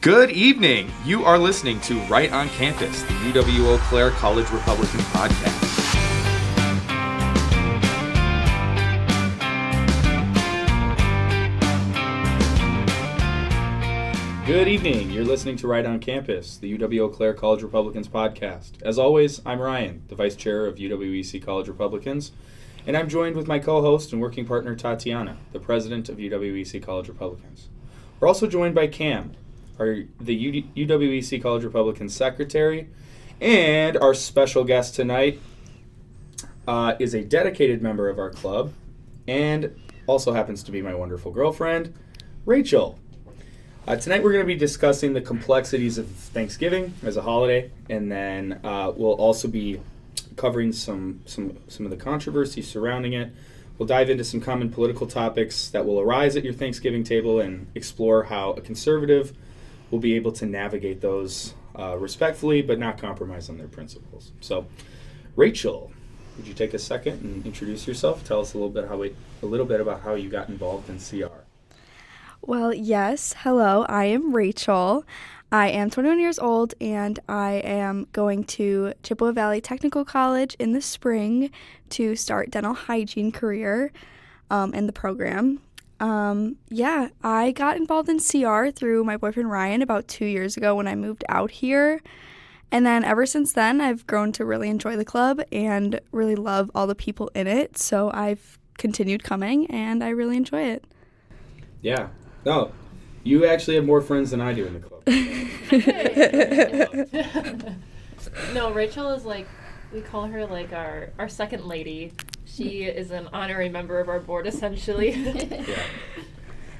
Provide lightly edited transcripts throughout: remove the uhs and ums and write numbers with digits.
Good evening. You are listening to Right on Campus, the UW-Eau Claire College Republican podcast. Good evening. You're listening to Right on Campus, the UW-Eau Claire College Republicans podcast. As always, I'm Ryan, the Vice Chair of UWEC College Republicans, and I'm joined with my co-host and working partner Tatiana, the President of UWEC College Republicans. We're also joined by Cam, the UWEC College Republicans Secretary, and our special guest tonight is a dedicated member of our club and also happens to be my wonderful girlfriend, Rachel. Tonight we're going to be discussing the complexities of Thanksgiving as a holiday, and then we'll also be covering some of the controversy surrounding it. We'll dive into some common political topics that will arise at your Thanksgiving table and explore how a conservative will be able to navigate those respectfully but not compromise on their principles. So, Rachel, would you take a second and introduce yourself? Tell us a little bit about how you got involved in CR. Well, yes. Hello, I am Rachel. I am 21 years old, and I am going to Chippewa Valley Technical College in the spring to start dental hygiene career in the program. I got involved in CR through my boyfriend Ryan about 2 years ago when I moved out here. And then ever since then, I've grown to really enjoy the club and really love all the people in it. So I've continued coming, and I really enjoy it. Yeah. No, you actually have more friends than I do in the club. No, Rachel is we call her our second lady. She is an honorary member of our board, essentially.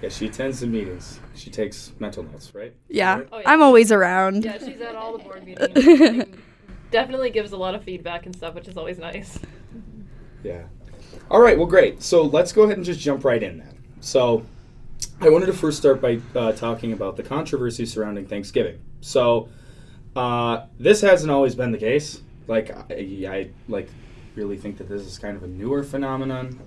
Yeah, she attends the meetings. She takes mental notes, right? Yeah, right? Oh, yeah. I'm always around. Yeah, she's at all the board meetings. And definitely gives a lot of feedback and stuff, which is always nice. Yeah. All right, well, great. So let's go ahead and just jump right in then. So I wanted to first start by talking about the controversy surrounding Thanksgiving. So this hasn't always been the case. I really think that this is kind of a newer phenomenon.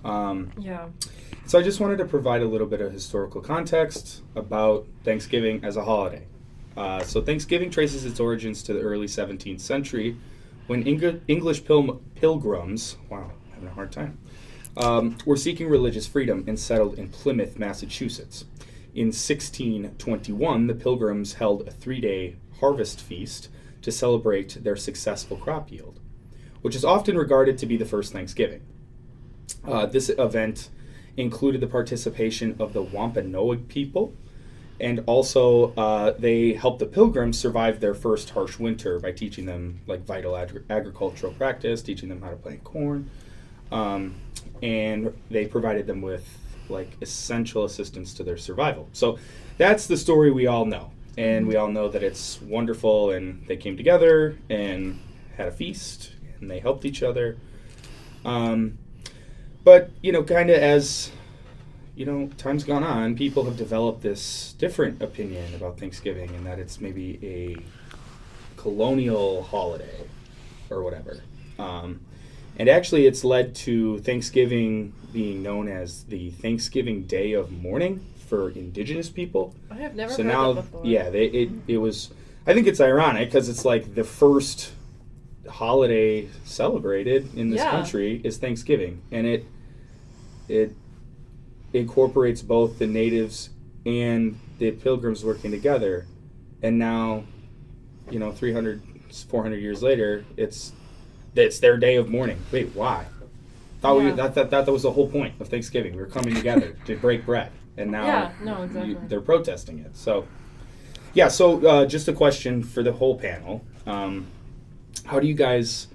So I just wanted to provide a little bit of historical context about Thanksgiving as a holiday. So Thanksgiving traces its origins to the early 17th century when English pilgrims, wow, having a hard time, were seeking religious freedom and settled in Plymouth, Massachusetts. In 1621, the Pilgrims held a 3-day harvest feast to celebrate their successful crop yield, which is often regarded to be the first Thanksgiving. This event included the participation of the Wampanoag people, and also they helped the Pilgrims survive their first harsh winter by teaching them vital agricultural practice, teaching them how to plant corn, and they provided them with essential assistance to their survival. So that's the story we all know, and we all know that it's wonderful, and they came together and had a feast and they helped each other. But kind of as time's gone on, people have developed this different opinion about Thanksgiving, and that it's maybe a colonial holiday or whatever. And actually, it's led to Thanksgiving being known as the Thanksgiving Day of Mourning for Indigenous people. I have never heard that before. Yeah, it was. I think it's ironic because it's the first holiday celebrated in this country is Thanksgiving, and it incorporates both the natives and the Pilgrims working together. And now, 300, 400 years later, it's their day of mourning. Wait, why? That was the whole point of Thanksgiving. We were coming together to break bread, and now they're protesting it. So, just a question for the whole panel: how do you guys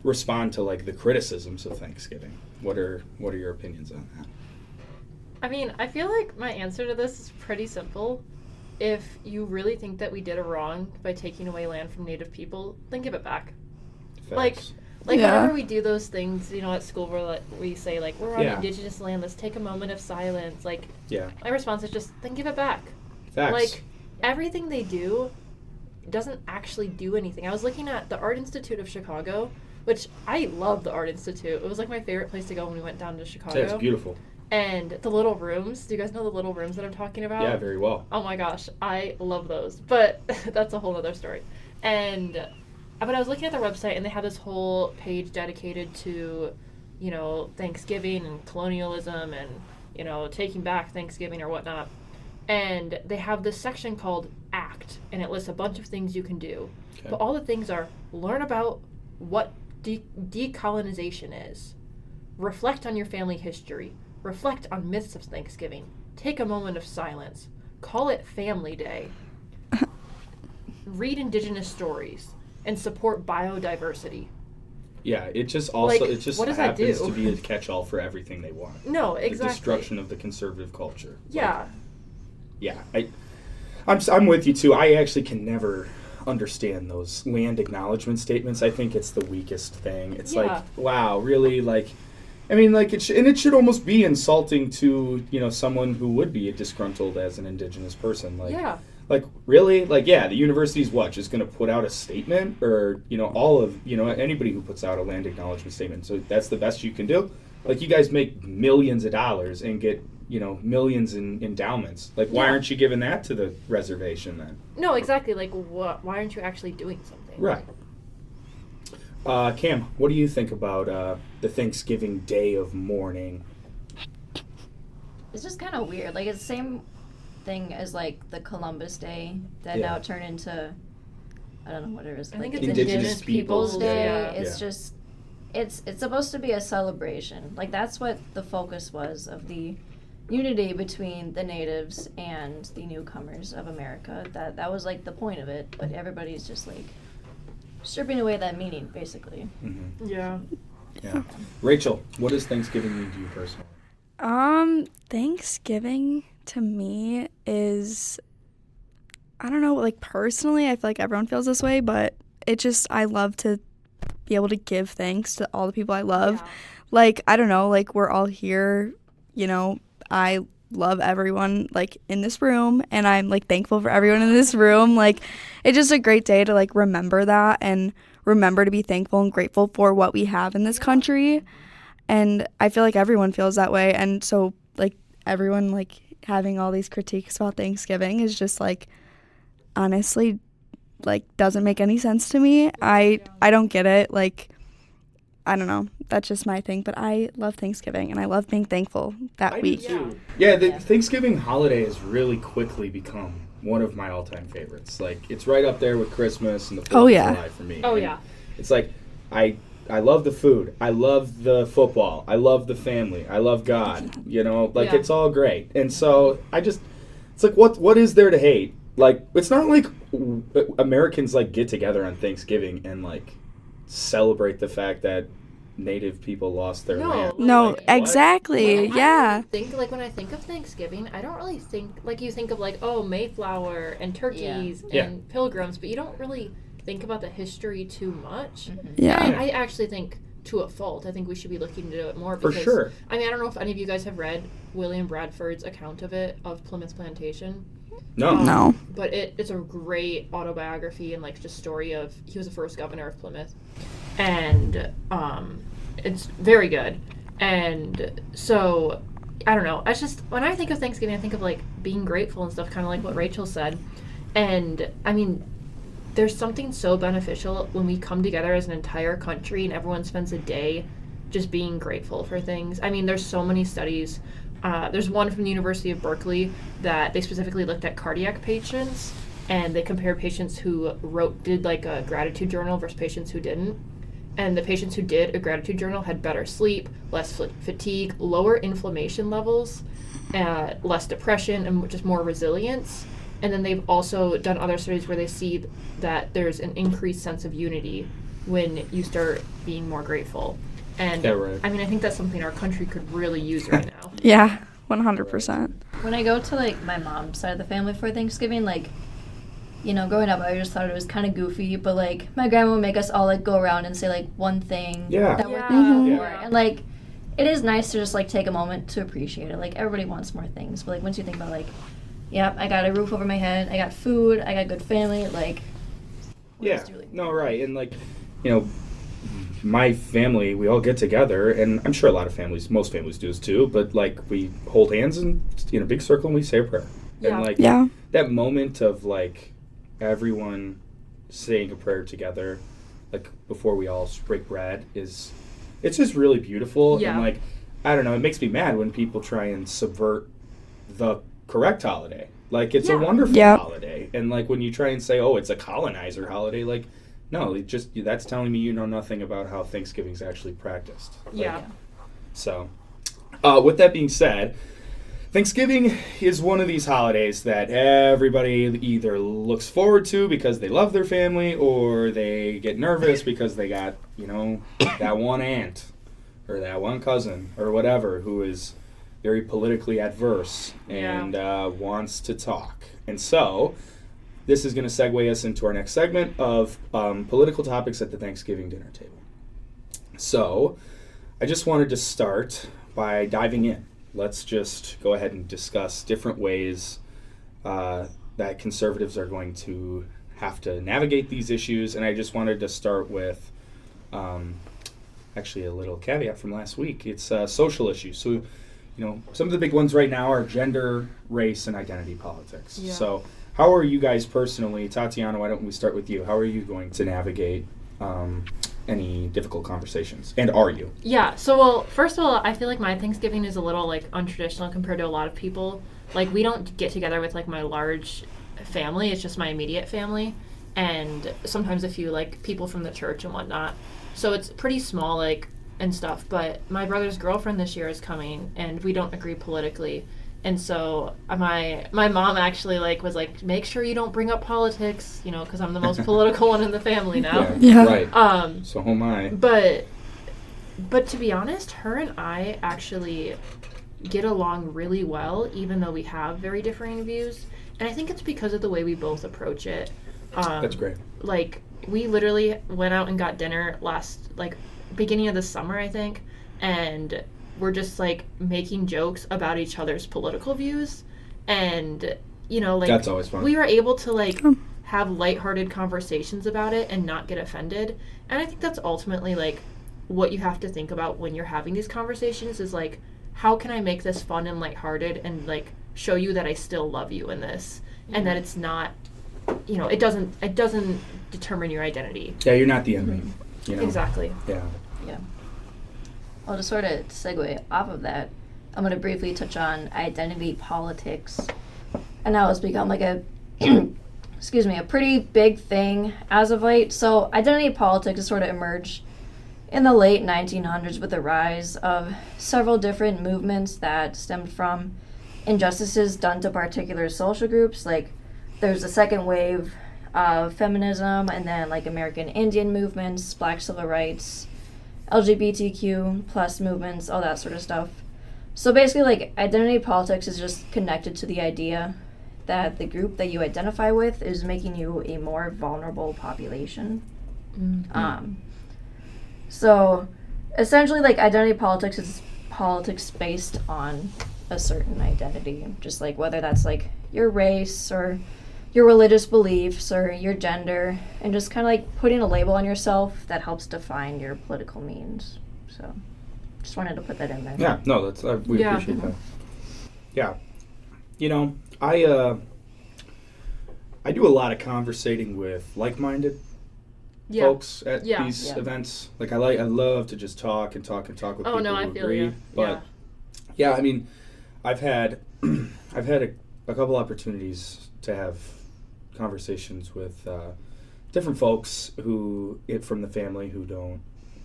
respond to the criticisms of Thanksgiving? What are your opinions on that? I mean, I feel like my answer to this is pretty simple. If you really think that we did a wrong by taking away land from Native people, then give it back. Facts. Whenever we do those things, at school where we say, we're on Indigenous land, let's take a moment of silence. My response is just, then give it back. Facts. Everything they do doesn't actually do anything. I was looking at the Art Institute of Chicago, which I love the Art Institute. It was my favorite place to go when we went down to Chicago. Yeah, it's beautiful. And the little rooms, do you guys know the little rooms that I'm talking about? Yeah, very well. Oh my gosh, I love those. But that's a whole other story. But I was looking at their website, and they have this whole page dedicated to, Thanksgiving and colonialism and, taking back Thanksgiving or whatnot. And they have this section called ACT, and it lists a bunch of things you can do. Okay. But all the things are learn about what decolonization is, reflect on your family history, reflect on myths of Thanksgiving, take a moment of silence, call it Family Day, read indigenous stories, and support biodiversity. Yeah, it just happens to be a catch-all for everything they want. No, exactly. The destruction of the conservative culture. Yeah. I'm with you too. I actually can never understand those land acknowledgement statements. I think it's the weakest thing. It's like, wow, really? It should almost be insulting to, someone who would be disgruntled as an indigenous person. Really? The university's just going to put out a statement? Or, anybody who puts out a land acknowledgement statement. So that's the best you can do? You guys make millions of dollars and get, millions in endowments. Why aren't you giving that to the reservation then? No, exactly. Why aren't you actually doing something? Right. Cam, what do you think about the Thanksgiving Day of mourning? It's just kind of weird. It's the same thing as the Columbus Day that now turned into, I don't know what it is. I think it's Indigenous Peoples Day. Yeah. It's just, it's supposed to be a celebration. That's what the focus was of the unity between the natives and the newcomers of America. That was the point of it. But everybody's just stripping away that meaning, basically. Mm-hmm. Yeah. Rachel, what does Thanksgiving mean to you personally? Thanksgiving to me is, I don't know, personally, I feel like everyone feels this way, but I love to be able to give thanks to all the people I love. Yeah. I don't know, we're all here, I love everyone, in this room, and I'm, thankful for everyone in this room. It's just a great day to, remember that and remember to be thankful and grateful for what we have in this country. And I feel like everyone feels that way. And so, everyone, having all these critiques about Thanksgiving is just, honestly, doesn't make any sense to me. I don't get it. I don't know. That's just my thing. But I love Thanksgiving, and I love being thankful that week. Yeah, the Thanksgiving holiday has really quickly become one of my all-time favorites. It's right up there with Christmas and the 4th of July for me. Oh, yeah. It's I love the food. I love the football. I love the family. I love God. It's all great. And so it's what is there to hate? It's not like Americans get together on Thanksgiving and celebrate the fact that Native people lost their land. No, exactly. Yeah. When I think of Thanksgiving, I don't really think you think of Mayflower and turkeys and pilgrims, but you don't really think about the history too much. Mm-hmm. Yeah. And I actually think to a fault. I think we should be looking into it more. Because, for sure. I don't know if any of you guys have read William Bradford's account of Plymouth Plantation. No. But it's a great autobiography and just story of, he was the first governor of Plymouth. And it's very good. And so, I don't know. It's just, when I think of Thanksgiving, I think of being grateful and stuff, kind of like what Rachel said. And there's something so beneficial when we come together as an entire country and everyone spends a day just being grateful for things. There's so many studies. There's one from the University of Berkeley that they specifically looked at cardiac patients, and they compared patients who did a gratitude journal versus patients who didn't. And the patients who did a gratitude journal had better sleep, less fatigue, lower inflammation levels, less depression, and just more resilience. And then they've also done other studies where they see that there's an increased sense of unity when you start being more grateful. And I think that's something our country could really use right now. Yeah, 100%. When I go to my mom's side of the family for Thanksgiving, growing up, I just thought it was kind of goofy, but my grandma would make us all go around and say one thing that we're thankful for. And it is nice to just take a moment to appreciate it. Everybody wants more things, but once you think about yep, I got a roof over my head, I got food, I got good family, yeah, no, right. And my family, we all get together, and I'm sure a lot of families, most families do this too, but like we hold hands in a big circle and we say a prayer. Yeah. And like that moment of like everyone saying a prayer together, like before we all break bread, it's just really beautiful. Yeah. And like, I don't know, it makes me mad when people try and subvert the correct holiday. Like, it's a wonderful holiday. And like when you try and say, oh, it's a colonizer holiday, like, no, that's telling me you know nothing about how Thanksgiving's actually practiced. Yeah. So, with that being said, Thanksgiving is one of these holidays that everybody either looks forward to because they love their family, or they get nervous because they got, that one aunt or that one cousin or whatever who is very politically adverse and wants to talk. And so this is going to segue us into our next segment of political topics at the Thanksgiving dinner table. So I just wanted to start by diving in. Let's just go ahead and discuss different ways that conservatives are going to have to navigate these issues. And I just wanted to start with actually a little caveat from last week. It's social issues. So, some of the big ones right now are gender, race, and identity politics. Yeah. So how are you guys personally, Tatiana, why don't we start with you? How are you going to navigate any difficult conversations? And are you? Yeah, so, well, first of all, I feel like my Thanksgiving is a little, like, untraditional compared to a lot of people. Like, we don't get together with, like, my large family. It's just my immediate family. And sometimes a few, like, people from the church and whatnot. So it's pretty small, like, and stuff. But my brother's girlfriend this year is coming, and we don't agree politically. And so my mom actually, like, was like, make sure you don't bring up politics, because I'm the most political one in the family now. Yeah. Right. So am I. But to be honest, her and I actually get along really well, even though we have very differing views. And I think it's because of the way we both approach it. That's great. Like, we literally went out and got dinner beginning of the summer, I think, and we're just, like, making jokes about each other's political views. And, that's always fun. We were able to, like, have lighthearted conversations about it and not get offended. And I think that's ultimately, like, what you have to think about when you're having these conversations is, like, how can I make this fun and lighthearted and, like, show you that I still love you in this and that it's not, it doesn't determine your identity. Yeah, you're not the enemy. Exactly. Yeah. Well, to sort of segue off of that, I'm going to briefly touch on identity politics. And now it's become like a pretty big thing as of late. So identity politics has sort of emerged in the late 1900s with the rise of several different movements that stemmed from injustices done to particular social groups. Like, there's the second wave of feminism, and then, like, American Indian movements, Black civil rights, LGBTQ plus movements, all that sort of stuff. So basically, like, identity politics is just connected to the idea that the group that you identify with is making you a more vulnerable population. Mm-hmm. So essentially, like, identity politics is politics based on a certain identity, just like whether that's like your race or your religious beliefs or your gender, and just kind of like putting a label on yourself that helps define your political means. So just wanted to put that in there. Yeah, no, that's we appreciate that. Yeah. I do a lot of conversating with like-minded folks at these events. Like, I love to just talk with people who agree. You. But yeah, I mean, I've had a couple opportunities to have conversations with different folks from the family who don't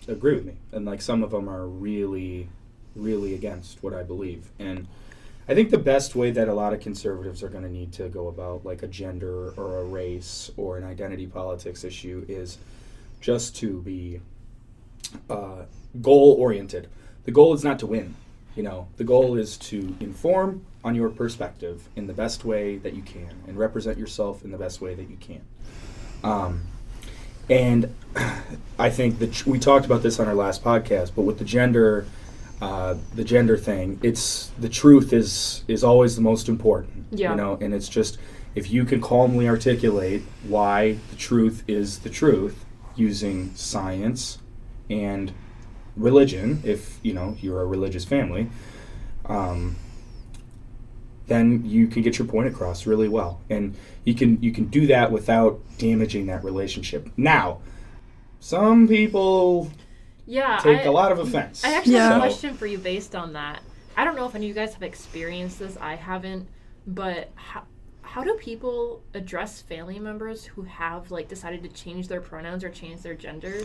agree with me, and like some of them are really, really against what I believe. And I think the best way that a lot of conservatives are going to need to go about, like, a gender or a race or an identity politics issue is just to be goal-oriented. The goal is not to win. The goal is to inform on your perspective in the best way that you can and represent yourself in the best way that you can. And I think that we talked about this on our last podcast, but with the gender thing, it's the truth is always the most important. And it's just, if you can calmly articulate why the truth is the truth using science and religion, if you're a religious family, then you can get your point across really well, and you can do that without damaging that relationship. Now, some people take a lot of offense. I actually have a question for you based on that. I don't know if any of you guys have experienced this. I haven't, but how do people address family members who have like decided to change their pronouns or change their gender?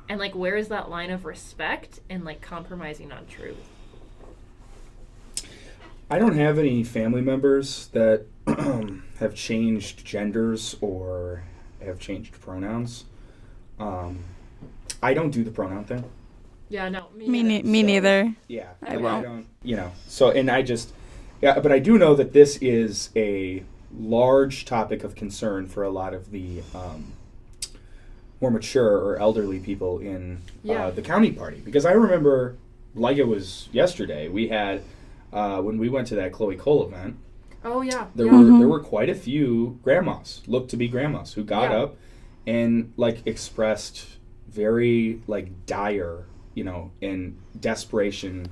And like, where is that line of respect and like compromising on truth? I don't have any family members that have changed genders or have changed pronouns. I don't do the pronoun thing. Yeah, no, me neither. Yeah, I won't. don't. So, and I just, but I do know that this is a large topic of concern for a lot of the more mature or elderly people in the county party. Because I remember, like it was yesterday, we had, when we went to that Chloe Cole event, oh yeah, there were quite a few grandmas, looked to be grandmas, who got up and like expressed very like dire, and desperation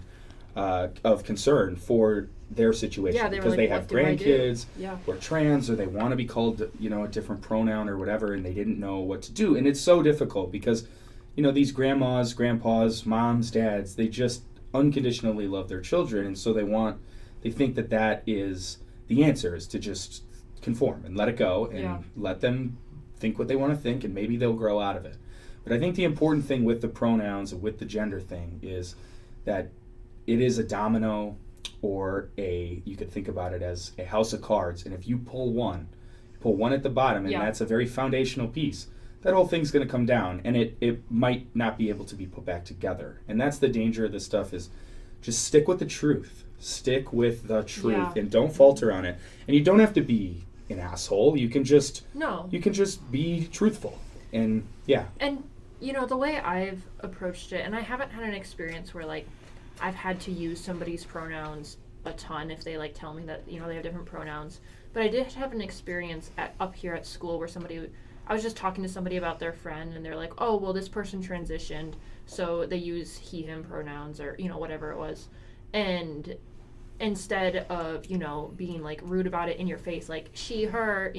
of concern for their situation. Yeah, they because were they like, have what do I do? grandkids or trans, or they want to be called a different pronoun or whatever, and they didn't know what to do. And it's so difficult because these grandmas, grandpas, moms, dads, they just unconditionally love their children, and so they think that is the answer, is to just conform and let it go and let them think what they want to think, and maybe they'll grow out of it. But I think the important thing with the pronouns and with the gender thing is that it is a domino, or you could think about it as a house of cards, and if you pull one at the bottom, and that's a very foundational piece, that whole thing's going to come down, and it might not be able to be put back together. And that's the danger of this stuff, is just stick with the truth. Stick with the truth, and don't falter on it. And you don't have to be an asshole. You can just be truthful. And And the way I've approached it, and I haven't had an experience where like I've had to use somebody's pronouns a ton if they like tell me that they have different pronouns. But I did have an experience up here at school where I was just talking to somebody about their friend, and they're like, oh, well, this person transitioned, so they use he, him pronouns, or, whatever it was. And instead of, being, like, rude about it in your face, like, she, her,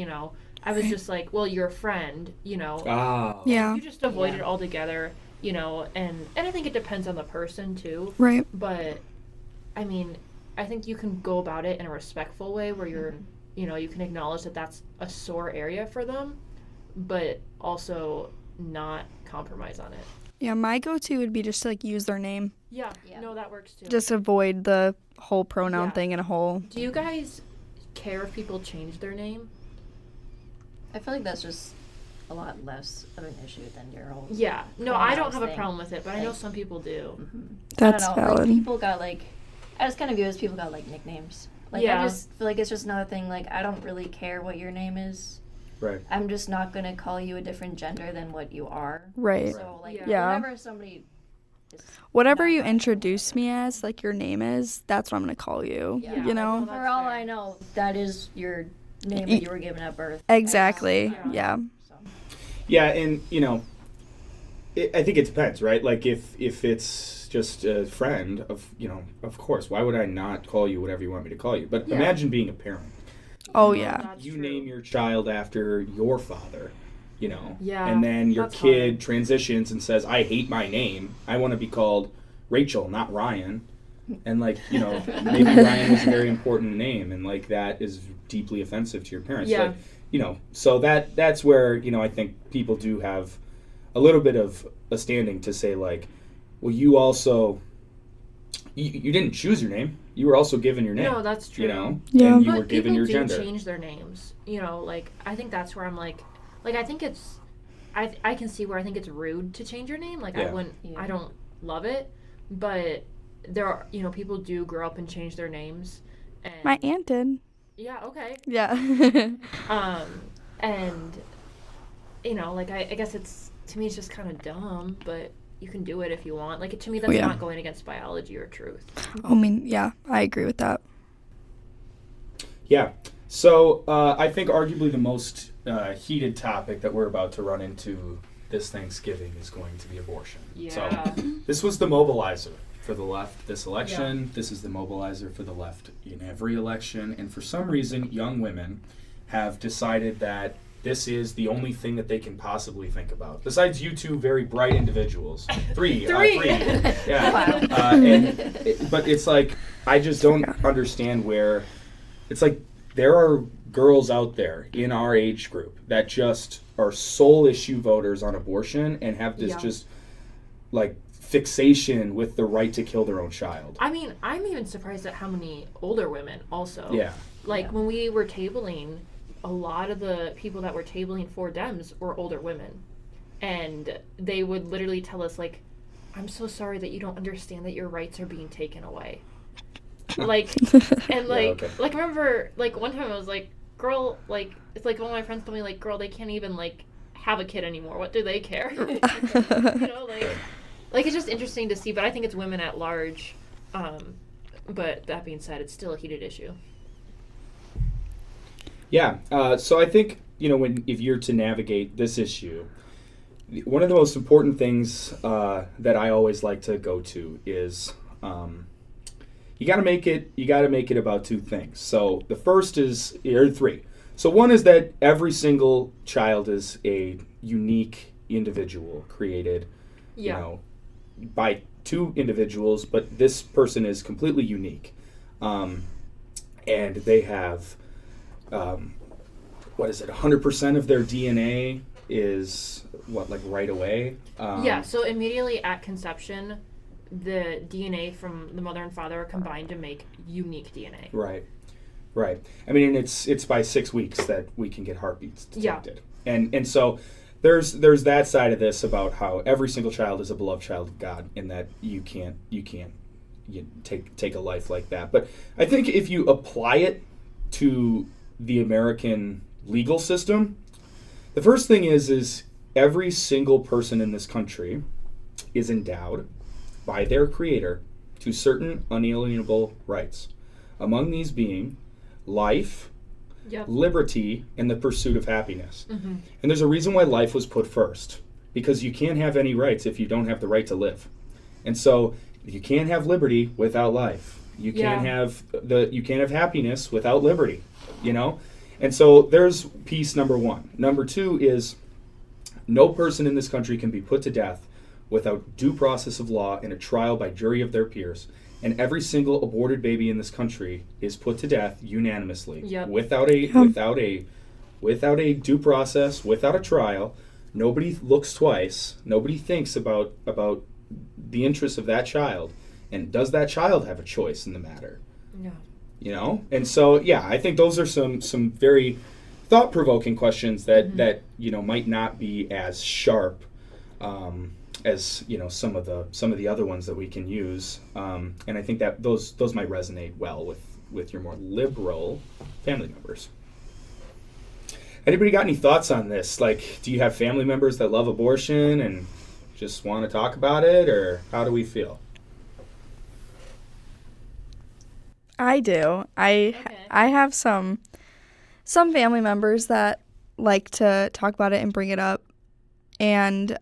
I was just like, well, you're a friend, Oh. Yeah. You just avoid it altogether, and I think it depends on the person, too. Right. But, I mean, I think you can go about it in a respectful way where you're, you can acknowledge that that's a sore area for them, but also not compromise on it. Yeah, my go-to would be just to, like, use their name. Yeah. No, that works too. Just avoid the whole pronoun thing in a whole... Do you guys care if people change their name? I feel like that's just a lot less of an issue than your whole... Yeah. No, I don't have a thing. problem with it, but I know some people do. Mm-hmm. That's I don't know, valid. like, people got, like... I just kind of view it as people got, like, nicknames. Like, I just feel like it's just another thing, like, I don't really care what your name is. Right. I'm just not going to call you a different gender than what you are. Right. So, like, Yeah. whenever somebody... Whatever you introduce me as, like your name is, that's what I'm going to call you, Yeah. you know? Well, For all fair. I know, that is your name that you were given at birth. Exactly, yeah. So. Yeah, and, I think it depends, right? Like, if it's just a friend, of course, why would I not call you whatever you want me to call you? But imagine being a parent. Oh, yeah. You name your child after your father, Yeah, and then your that's kid hard. transitions and says, I hate my name. I want to be called Rachel, not Ryan. And, like, maybe Ryan was a very important name, and, like, that is deeply offensive to your parents. Yeah. Like, so that's where, I think people do have a little bit of a standing to say, like, well, you also, you didn't choose your name. You were also given your name. No, that's true. Yeah. And you But were given people your do gender. change their names. Like, I think that's where I'm like, I think it's, I can see where I think it's rude to change your name. Like, Yeah. I don't love it, but there are, people do grow up and change their names. And, My aunt did. yeah, okay. Yeah. And, like, I guess to me, it's just kind of dumb, but you can do it if you want. Like, to me, that's yeah. not going against biology or truth. I mean, yeah, I agree with that. Yeah. So I think arguably the most heated topic that we're about to run into this Thanksgiving is going to be abortion. Yeah. So this was the mobilizer for the left this election. Yeah. This is the mobilizer for the left in every election. And for some reason, young women have decided that this is the only thing that they can possibly think about. Besides you two very bright individuals. Three. Yeah. Wow. But it's like, I just don't understand where, it's like there are girls out there in our age group that just are sole issue voters on abortion and have this just like fixation with the right to kill their own child. I mean, I'm even surprised at how many older women also. Yeah. Like when we were tabling, a lot of the people that were tabling for Dems were older women. And they would literally tell us, like, I'm so sorry that you don't understand that your rights are being taken away. Like, and like, like, remember, like, one time I was like, girl, like, it's like one of my friends told me, like, girl, they can't even, like, have a kid anymore. What do they care? You know, like, it's just interesting to see, but I think it's women at large. But that being said, it's still a heated issue. Yeah, so I think, you know, if you're to navigate this issue, one of the most important things that I always like to go to is you got to make it about two things. So the first is, or three. So one is that every single child is a unique individual created, you know, by two individuals, but this person is completely unique, and they have. 100% of their DNA is like right away? So immediately at conception, the DNA from the mother and father are combined to make unique DNA. Right. I mean, it's by 6 weeks that we can get heartbeats detected. Yeah. And so there's that side of this about how every single child is a beloved child of God, and that you can't take a life like that. But I think if you apply it to the American legal system, the first thing is every single person in this country is endowed by their creator to certain unalienable rights, among these being life, liberty, and the pursuit of happiness. Mm-hmm. And there's a reason why life was put first, because you can't have any rights if you don't have the right to live. And so you can't have liberty without life. You can't have happiness without liberty. You know? And so there's piece number one. Number two is no person in this country can be put to death without due process of law in a trial by jury of their peers. And every single aborted baby in this country is put to death unanimously. Yep. Without a due process, without a trial. Nobody looks twice. Nobody thinks about the interests of that child. And does that child have a choice in the matter? Yeah. You know? And so, yeah, I think those are some very thought-provoking questions that you know, might not be as sharp as, you know, some of the other ones that we can use. And I think that those might resonate well with your more liberal family members. Anybody got any thoughts on this? Like, do you have family members that love abortion and just want to talk about it, or how do we feel? I do. I have some family members that like to talk about it and bring it up, and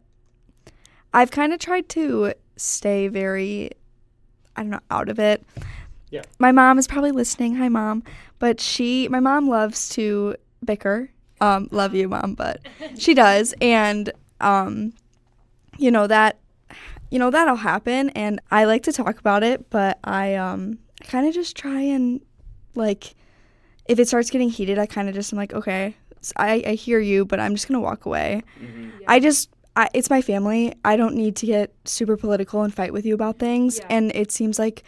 I've kind of tried to stay very, out of it. Yeah. My mom is probably listening. Hi, Mom. But my mom loves to bicker. Love you, Mom, but she does, and that'll happen, and I like to talk about it, but I kind of just try and, like, if it starts getting heated, I kind of just am like, okay, I hear you, but I'm just going to walk away. Mm-hmm. Yeah. It's my family. I don't need to get super political and fight with you about things. Yeah. And it seems like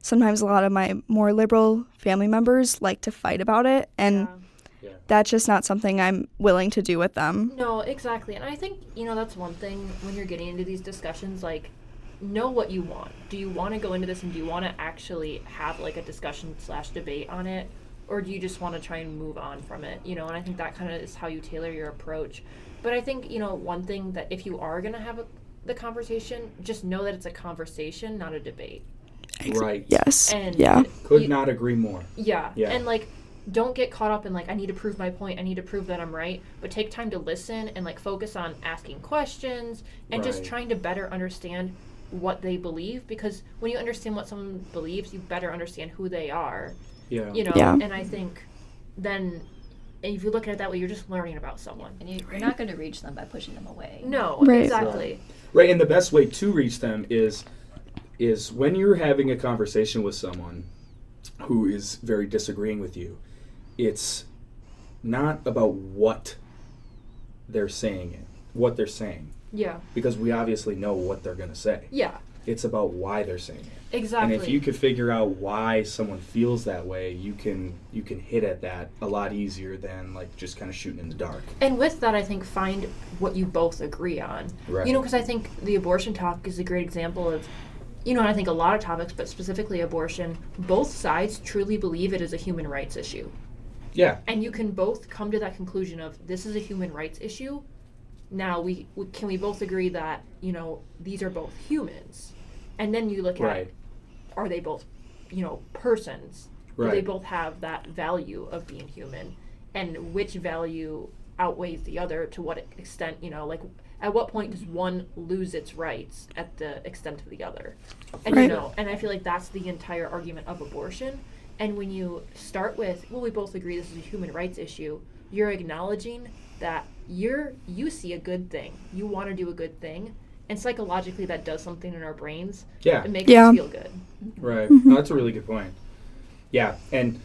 sometimes a lot of my more liberal family members like to fight about it. And that's just not something I'm willing to do with them. No, exactly. And I think, that's one thing when you're getting into these discussions, like, know what you want. Do you want to go into this and do you want to actually have, like, a discussion/debate on it? Or do you just want to try and move on from it? And I think that kind of is how you tailor your approach. But I think, one thing that if you are going to have the conversation, just know that it's a conversation, not a debate. Right. Yes. And yeah. Could not agree more. Yeah. And, like, don't get caught up in like, I need to prove my point, I need to prove that I'm right, but take time to listen and like focus on asking questions and just trying to better understand what they believe, because when you understand what someone believes, you better understand who they are. Yeah. You know, Yeah. and I think then if you look at it that way, you're just learning about someone. And you're not going to reach them by pushing them away. No, Right. exactly. Right, and the best way to reach them is when you're having a conversation with someone who is very disagreeing with you, it's not about what they're saying, Yeah. because we obviously know what they're going to say. Yeah. It's about why they're saying it. Exactly. And if you could figure out why someone feels that way, you can hit at that a lot easier than like just kind of shooting in the dark. And with that, I think find what you both agree on. Right. You know, because I think the abortion topic is a great example of, you know, and I think a lot of topics, but specifically abortion, both sides truly believe it is a human rights issue. Yeah. And you can both come to that conclusion of this is a human rights issue. Now we can we both agree that, you know, these are both humans. And then you look at, are they both, you know, persons? Do they both have that value of being human? And which value outweighs the other, to what extent, you know, like at what point does one lose its rights at the extent of the other? And you know, and I feel like that's the entire argument of abortion. And when you start with, well, we both agree this is a human rights issue, you're acknowledging that you see a good thing. You want to do a good thing. And psychologically that does something in our brains. Yeah. It makes us feel good. Right. No, that's a really good point. Yeah. And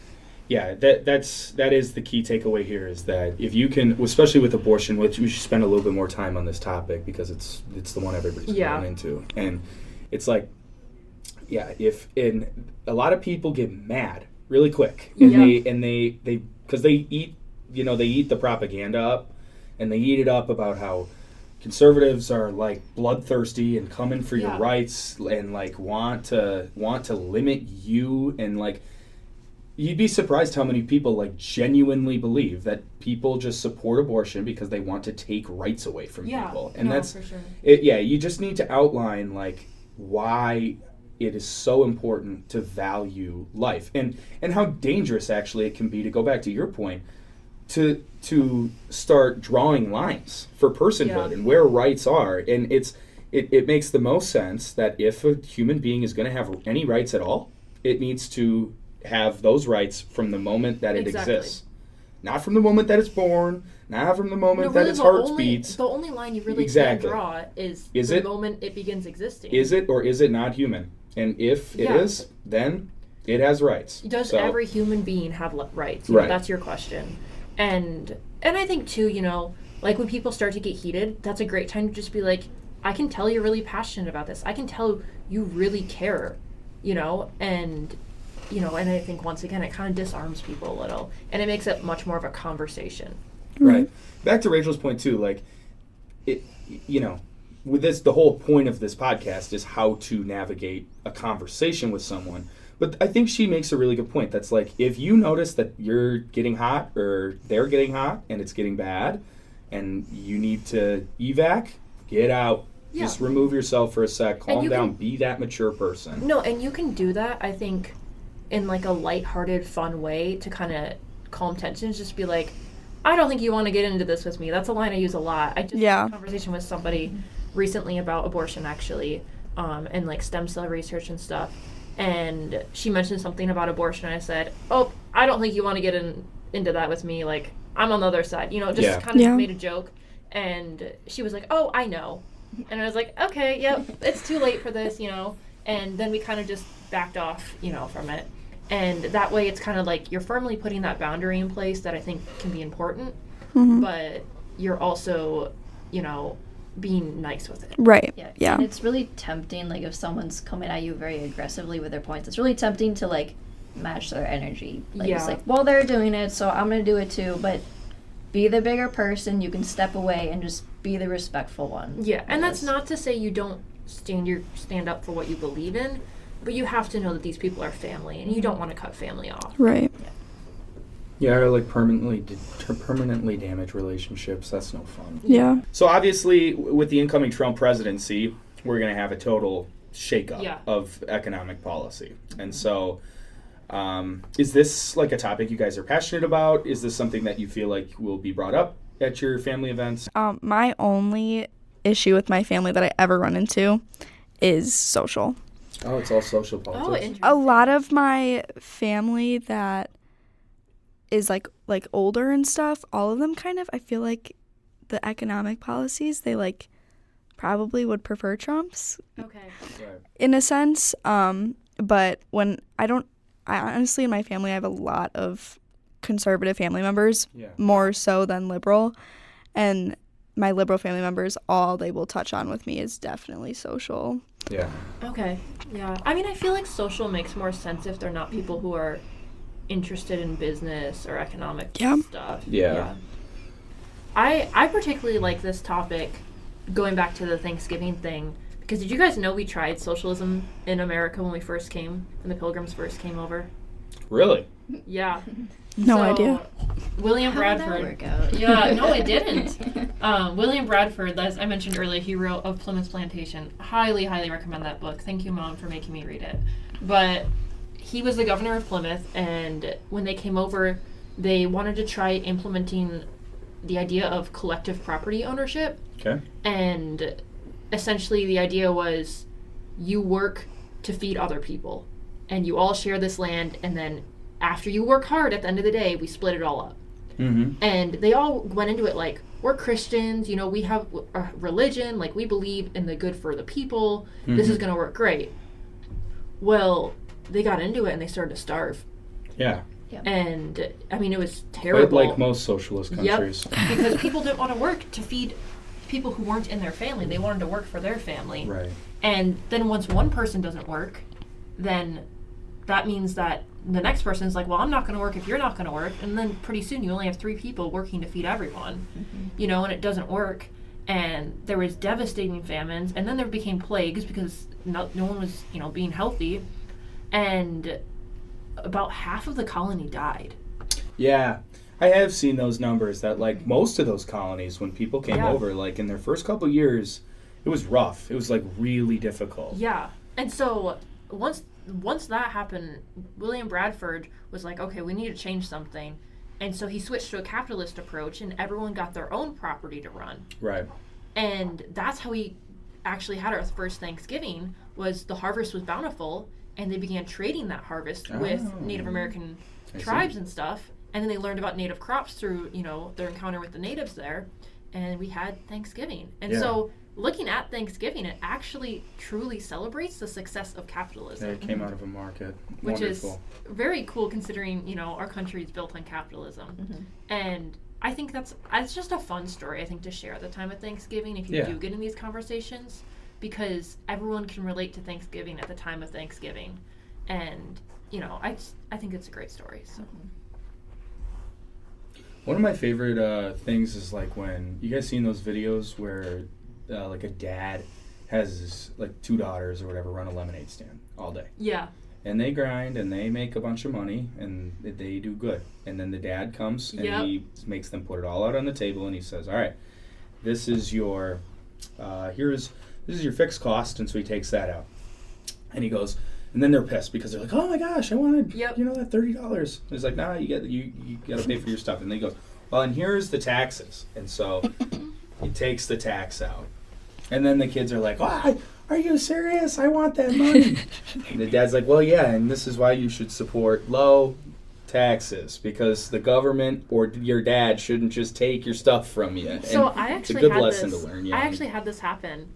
yeah, that is the key takeaway here, is that if you can, especially with abortion, which we should spend a little bit more time on this topic because it's the one everybody's going into. And it's like, yeah, in a lot of people get mad really quick, and they because they eat the propaganda up, and they eat it up about how conservatives are like bloodthirsty and coming for your rights and like want to limit you, and like you'd be surprised how many people like genuinely believe that people just support abortion because they want to take rights away from people. And that's for sure. You just need to outline like why it is so important to value life, and how dangerous actually it can be, to go back to your point, to start drawing lines for personhood and where rights are. And it makes the most sense that if a human being is going to have any rights at all, it needs to have those rights from the moment that it exists, not from the moment that it's born, not from the moment that its heart beats. The only line you really can draw is the moment it begins existing. Is it or is it not human? And if it is, then it has rights. Does every human being have rights? You know, that's your question. And I think too, you know, like when people start to get heated, that's a great time to just be like, I can tell you're really passionate about this. I can tell you really care, you know, and and I think once again it kind of disarms people a little, and it makes it much more of a conversation. Right. Back to Rachel's point too, like it, you know, with this, the whole point of this podcast is how to navigate a conversation with someone. But I think she makes a really good point. That's like, if you notice that you're getting hot or they're getting hot and it's getting bad and you need to evac, get out. Yeah. Just remove yourself for a sec, calm down, be that mature person. No, and you can do that, I think, in like a lighthearted, fun way to kind of calm tensions. Just be like, I don't think you want to get into this with me. That's a line I use a lot. I just had a conversation with somebody recently about abortion, actually, and like stem cell research and stuff. And she mentioned something about abortion, and I said, oh, I don't think you want to get into that with me. Like, I'm on the other side. You know, just kind of made a joke. And she was like, oh, I know. And I was like, okay, yep, it's too late for this, you know. And then we kind of just backed off, you know, from it. And that way it's kind of like you're firmly putting that boundary in place that I think can be important. But you're also, you know, being nice with it. Right. Yeah. And it's really tempting, like, if someone's coming at you very aggressively with their points, it's really tempting to, like, match their energy. Like, it's like, well, they're doing it, so I'm going to do it too. But be the bigger person. You can step away and just be the respectful one. Yeah, and that's not to say you don't stand up for what you believe in, but you have to know that these people are family, and you don't want to cut family off. Right. Yeah, or like permanently damage relationships. That's no fun. Yeah. So obviously, with the incoming Trump presidency, we're going to have a total shakeup of economic policy. And so Is this like a topic you guys are passionate about? Is this something that you feel like will be brought up at your family events? My only issue with my family that I ever run into is social. Oh, it's all social Oh, politics. interesting. A lot of my family that is like older and stuff, all of them kind of, I feel like the economic policies, they like probably would prefer Trump's Okay. Right. in a sense. But when I honestly, in my family, I have a lot of conservative family members, Yeah. more so than liberal. And my liberal family members, all they will touch on with me is definitely social. Yeah. Okay. Yeah. I mean, I feel like social makes more sense if they're not people who are interested in business or economic stuff. Yeah. I particularly like this topic, going back to the Thanksgiving thing, because did you guys know we tried socialism in America when the Pilgrims first came over? Really? Yeah. No idea. William How did that Bradford. work out? Yeah, no, it didn't. William Bradford, as I mentioned earlier, he wrote Of Plymouth Plantation. Highly, highly recommend that book. Thank you, Mom, for making me read it. But he was the governor of Plymouth, and when they came over, they wanted to try implementing the idea of collective property ownership. Okay. And essentially the idea was you work to feed other people, and you all share this land, and then after you work hard at the end of the day, we split it all up. Mm-hmm. And they all went into it like, we're Christians, we have a religion, like we believe in the good for the people, this is going to work great. Well, they got into it and they started to starve. Yeah. And I mean, it was terrible. Quite like most socialist countries. Yep, because people didn't want to work to feed people who weren't in their family. They wanted to work for their family. Right. And then once one person doesn't work, then that means that the next person is like, well, I'm not going to work if you're not going to work. And then pretty soon you only have 3 people working to feed everyone, and it doesn't work. And there was devastating famines. And then there became plagues because no one was, being healthy. And about half of the colony died. Yeah. I have seen those numbers that, like, most of those colonies, when people came over, like, in their first couple years, it was rough. It was, like, really difficult. Yeah. And so once that happened, William Bradford was like, okay, we need to change something. And so he switched to a capitalist approach, and everyone got their own property to run. Right. And that's how we actually had our first Thanksgiving, was the harvest was bountiful, and they began trading that harvest with Native American tribes and stuff. And then they learned about native crops through, their encounter with the natives there. And we had Thanksgiving. And so looking at Thanksgiving, it actually truly celebrates the success of capitalism. It came out of a market. Which Wonderful. is very cool considering, our country is built on capitalism. And I think it's just a fun story, I think, to share at the time of Thanksgiving if you do get in these conversations, because everyone can relate to Thanksgiving at the time of Thanksgiving. And, I think it's a great story. So. One of my favorite things is, like, when you guys seen those videos where like a dad has his, like, 2 daughters or whatever run a lemonade stand all day. Yeah. And they grind and they make a bunch of money and they do good. And then the dad comes and he makes them put it all out on the table and he says, all right, this is your this is your fixed cost. And so he takes that out. And he goes, and then they're pissed because they're like, oh my gosh, I wanted that $30. He's like, nah, you got to pay for your stuff. And then he goes, well, and here's the taxes. And so he takes the tax out. And then the kids are like, oh, are you serious? I want that money. And the dad's like, well, yeah, and this is why you should support low taxes, because the government or your dad shouldn't just take your stuff from you. So and I it's a actually good lesson to learn. Yeah. I actually had this happen.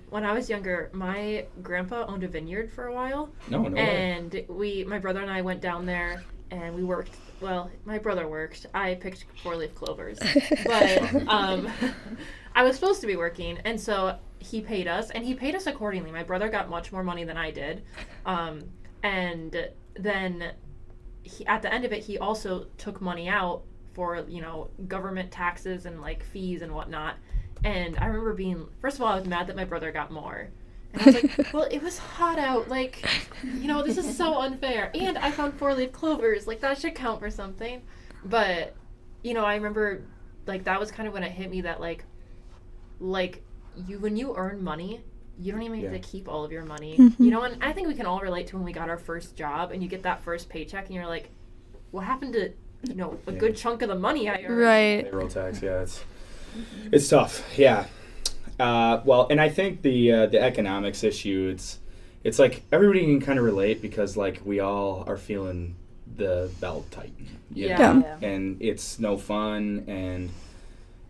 When I was younger, my grandpa owned a vineyard for a while. No way. And my brother and I went down there and we worked. Well, my brother worked. I picked 4-leaf clovers. But I was supposed to be working, and so he paid us, and he paid us accordingly. My brother got much more money than I did. And then at the end of it, he also took money out for, government taxes and, like, fees and whatnot. And I remember first of all, I was mad that my brother got more. And I was like, well, it was hot out. Like, this is so unfair. And I found 4-leaf clovers. Like, that should count for something. But, I remember, like, that was kind of when it hit me that, when you earn money, you don't even get to keep all of your money. Mm-hmm. You know, and I think we can all relate to when we got our first job and you get that first paycheck and you're like, what happened to, you know, a good chunk of the money I earned? Right. Payroll tax, it's tough. Yeah. Well, and I think the economics issue, it's like everybody can kind of relate because like we all are feeling the belt tighten. You know? And it's no fun, and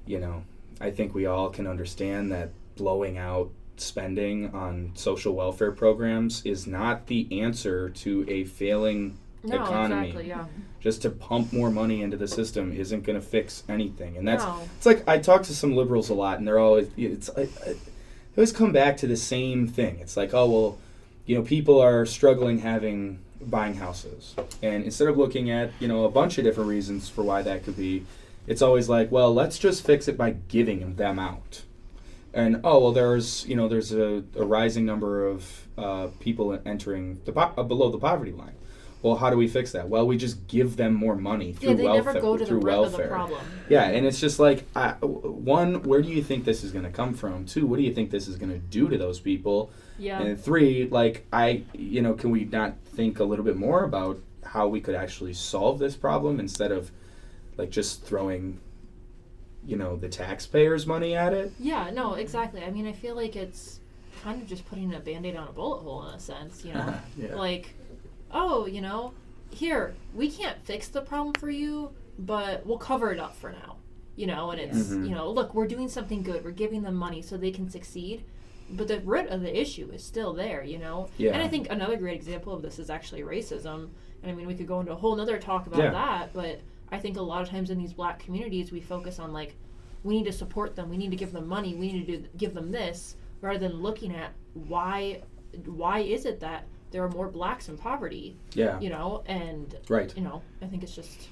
you know, I think we all can understand that blowing out spending on social welfare programs is not the answer to a failing economy. Exactly, yeah. Just to pump more money into the system isn't going to fix anything. And that's it's like I talk to some liberals a lot, and they're always they always come back to the same thing. It's like, oh well, you know, people are struggling buying houses, and instead of looking at, you know, a bunch of different reasons for why that could be, it's always like, well, let's just fix it by giving them out. And oh well, there's a rising number of people entering below the poverty line. Well, how do we fix that? Well, we just give them more money through they welfare. Never go to the root of the problem. Yeah, and it's just like, one, where do you think this is going to come from? Two, what do you think this is going to do to those people? Yeah. And three, like, can we not think a little bit more about how we could actually solve this problem instead of, like, just throwing, you know, the taxpayers' money at it? Yeah, no, exactly. I mean, I feel like it's kind of just putting a Band-Aid on a bullet hole in a sense, you know? Like, oh, you know, here, we can't fix the problem for you, but we'll cover it up for now, you know? And it's, you know, look, we're doing something good. We're giving them money so they can succeed. But the root of the issue is still there, you know? Yeah. And I think another great example of this is actually racism. And I mean, we could go into a whole nother talk about that, but I think a lot of times in these black communities, we focus on, like, we need to support them, we need to give them money, we need to give them this, rather than looking at why is it that there are more blacks in poverty? Yeah. You know, and, right. You know, I think it's just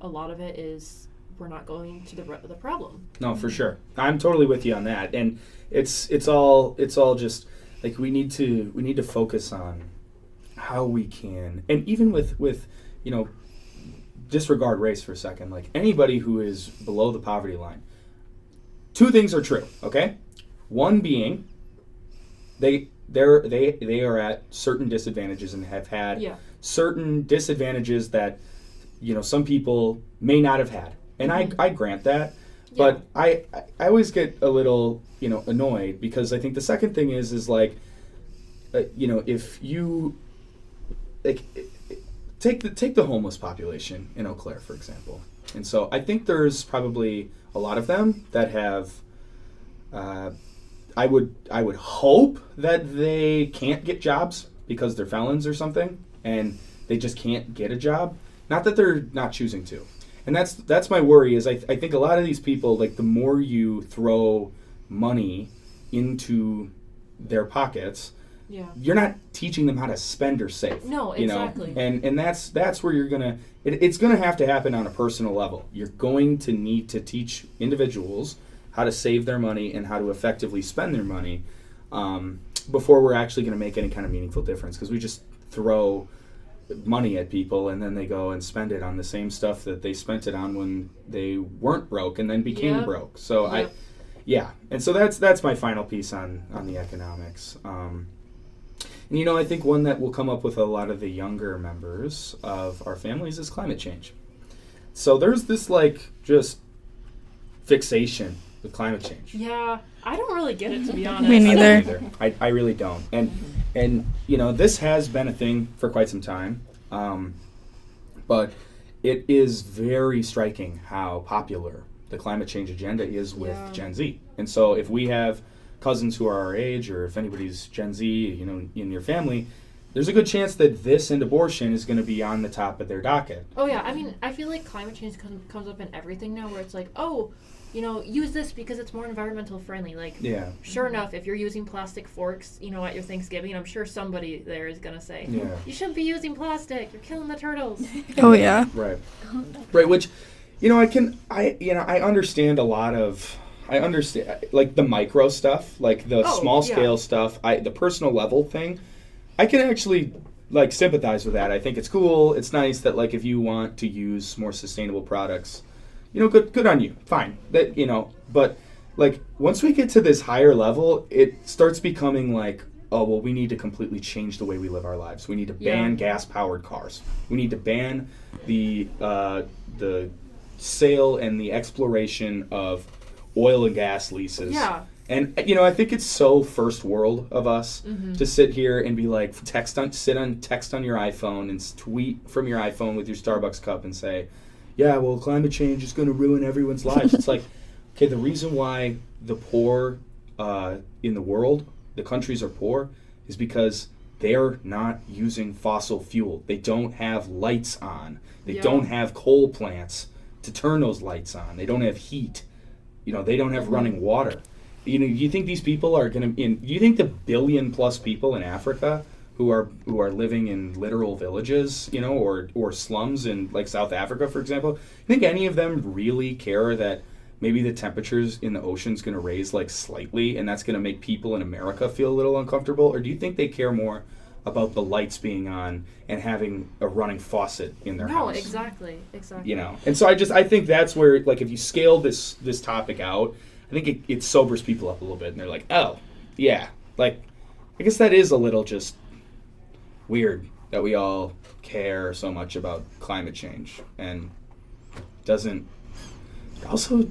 a lot of it is we're not going to the root of the problem. No, for sure. I'm totally with you on that. And it's all just like we need to focus on how we can, and even with you know, disregard race for a second, like anybody who is below the poverty line, two things are true, okay? One being they are at certain disadvantages and have had certain disadvantages that, you know, some people may not have had. And I grant that. But I always get a little, you know, annoyed because I think the second thing is like, you know, if you like take the homeless population in Eau Claire, for example. And so I think there's probably a lot of them that have I would hope that they can't get jobs because they're felons or something and they just can't get a job. Not that they're not choosing to. And that's my worry is I think a lot of these people, like, the more you throw money into their pockets, you're not teaching them how to spend or save. No, exactly. You know? And that's where you're going to, it's going to have to happen on a personal level. You're going to need to teach individuals how to save their money and how to effectively spend their money before we're actually going to make any kind of meaningful difference, because we just throw money at people and then they go and spend it on the same stuff that they spent it on when they weren't broke and then became broke. So and so that's my final piece on the economics. And you know, I think one that will come up with a lot of the younger members of our families is climate change. So there's this like just fixation with climate change. Yeah, I don't really get it, to be honest. Me neither. I really don't. And you know, this has been a thing for quite some time, but it is very striking how popular the climate change agenda is with Gen Z. And so if we have cousins who are our age, or if anybody's Gen Z, you know, in your family, there's a good chance that this and abortion is going to be on the top of their docket. Oh yeah, I mean, I feel like climate change comes up in everything now, where it's like, oh, you know, use this because it's more environmental friendly. Like, sure enough, if you're using plastic forks, you know, at your Thanksgiving, I'm sure somebody there is going to say, you shouldn't be using plastic. You're killing the turtles. Oh, yeah. Right. Right, which, you know, I understand a lot of, I understand, like, the micro stuff, like, the small-scale stuff, the personal level thing. I can actually, like, sympathize with that. I think it's cool. It's nice that, like, if you want to use more sustainable products, you know, good on you. Fine. That, you know, but like, once we get to this higher level, it starts becoming like, oh, well, we need to completely change the way we live our lives. We need to ban gas-powered cars. We need to ban the sale and the exploration of oil and gas leases. Yeah. And, I think it's so first world of us to sit here and be like, text on your iPhone and tweet from your iPhone with your Starbucks cup and say, yeah, well, climate change is going to ruin everyone's lives. It's like, okay, the reason why the poor in the world, the countries are poor, is because they're not using fossil fuel. They don't have lights on. They don't have coal plants to turn those lights on. They don't have heat. They don't have running water. You think these people are going to? You think the 1 billion plus people in Africa who are living in literal villages, or slums in like South Africa, for example, you think any of them really care that maybe the temperatures in the ocean's going to raise like slightly, and that's going to make people in America feel a little uncomfortable? Or do you think they care more about the lights being on and having a running faucet in their house? No, exactly. And so I think that's where, like, if you scale this topic out, I think it sobers people up a little bit, and they're like, oh, yeah, like, I guess that is a little just weird that we all care so much about climate change, and doesn't also.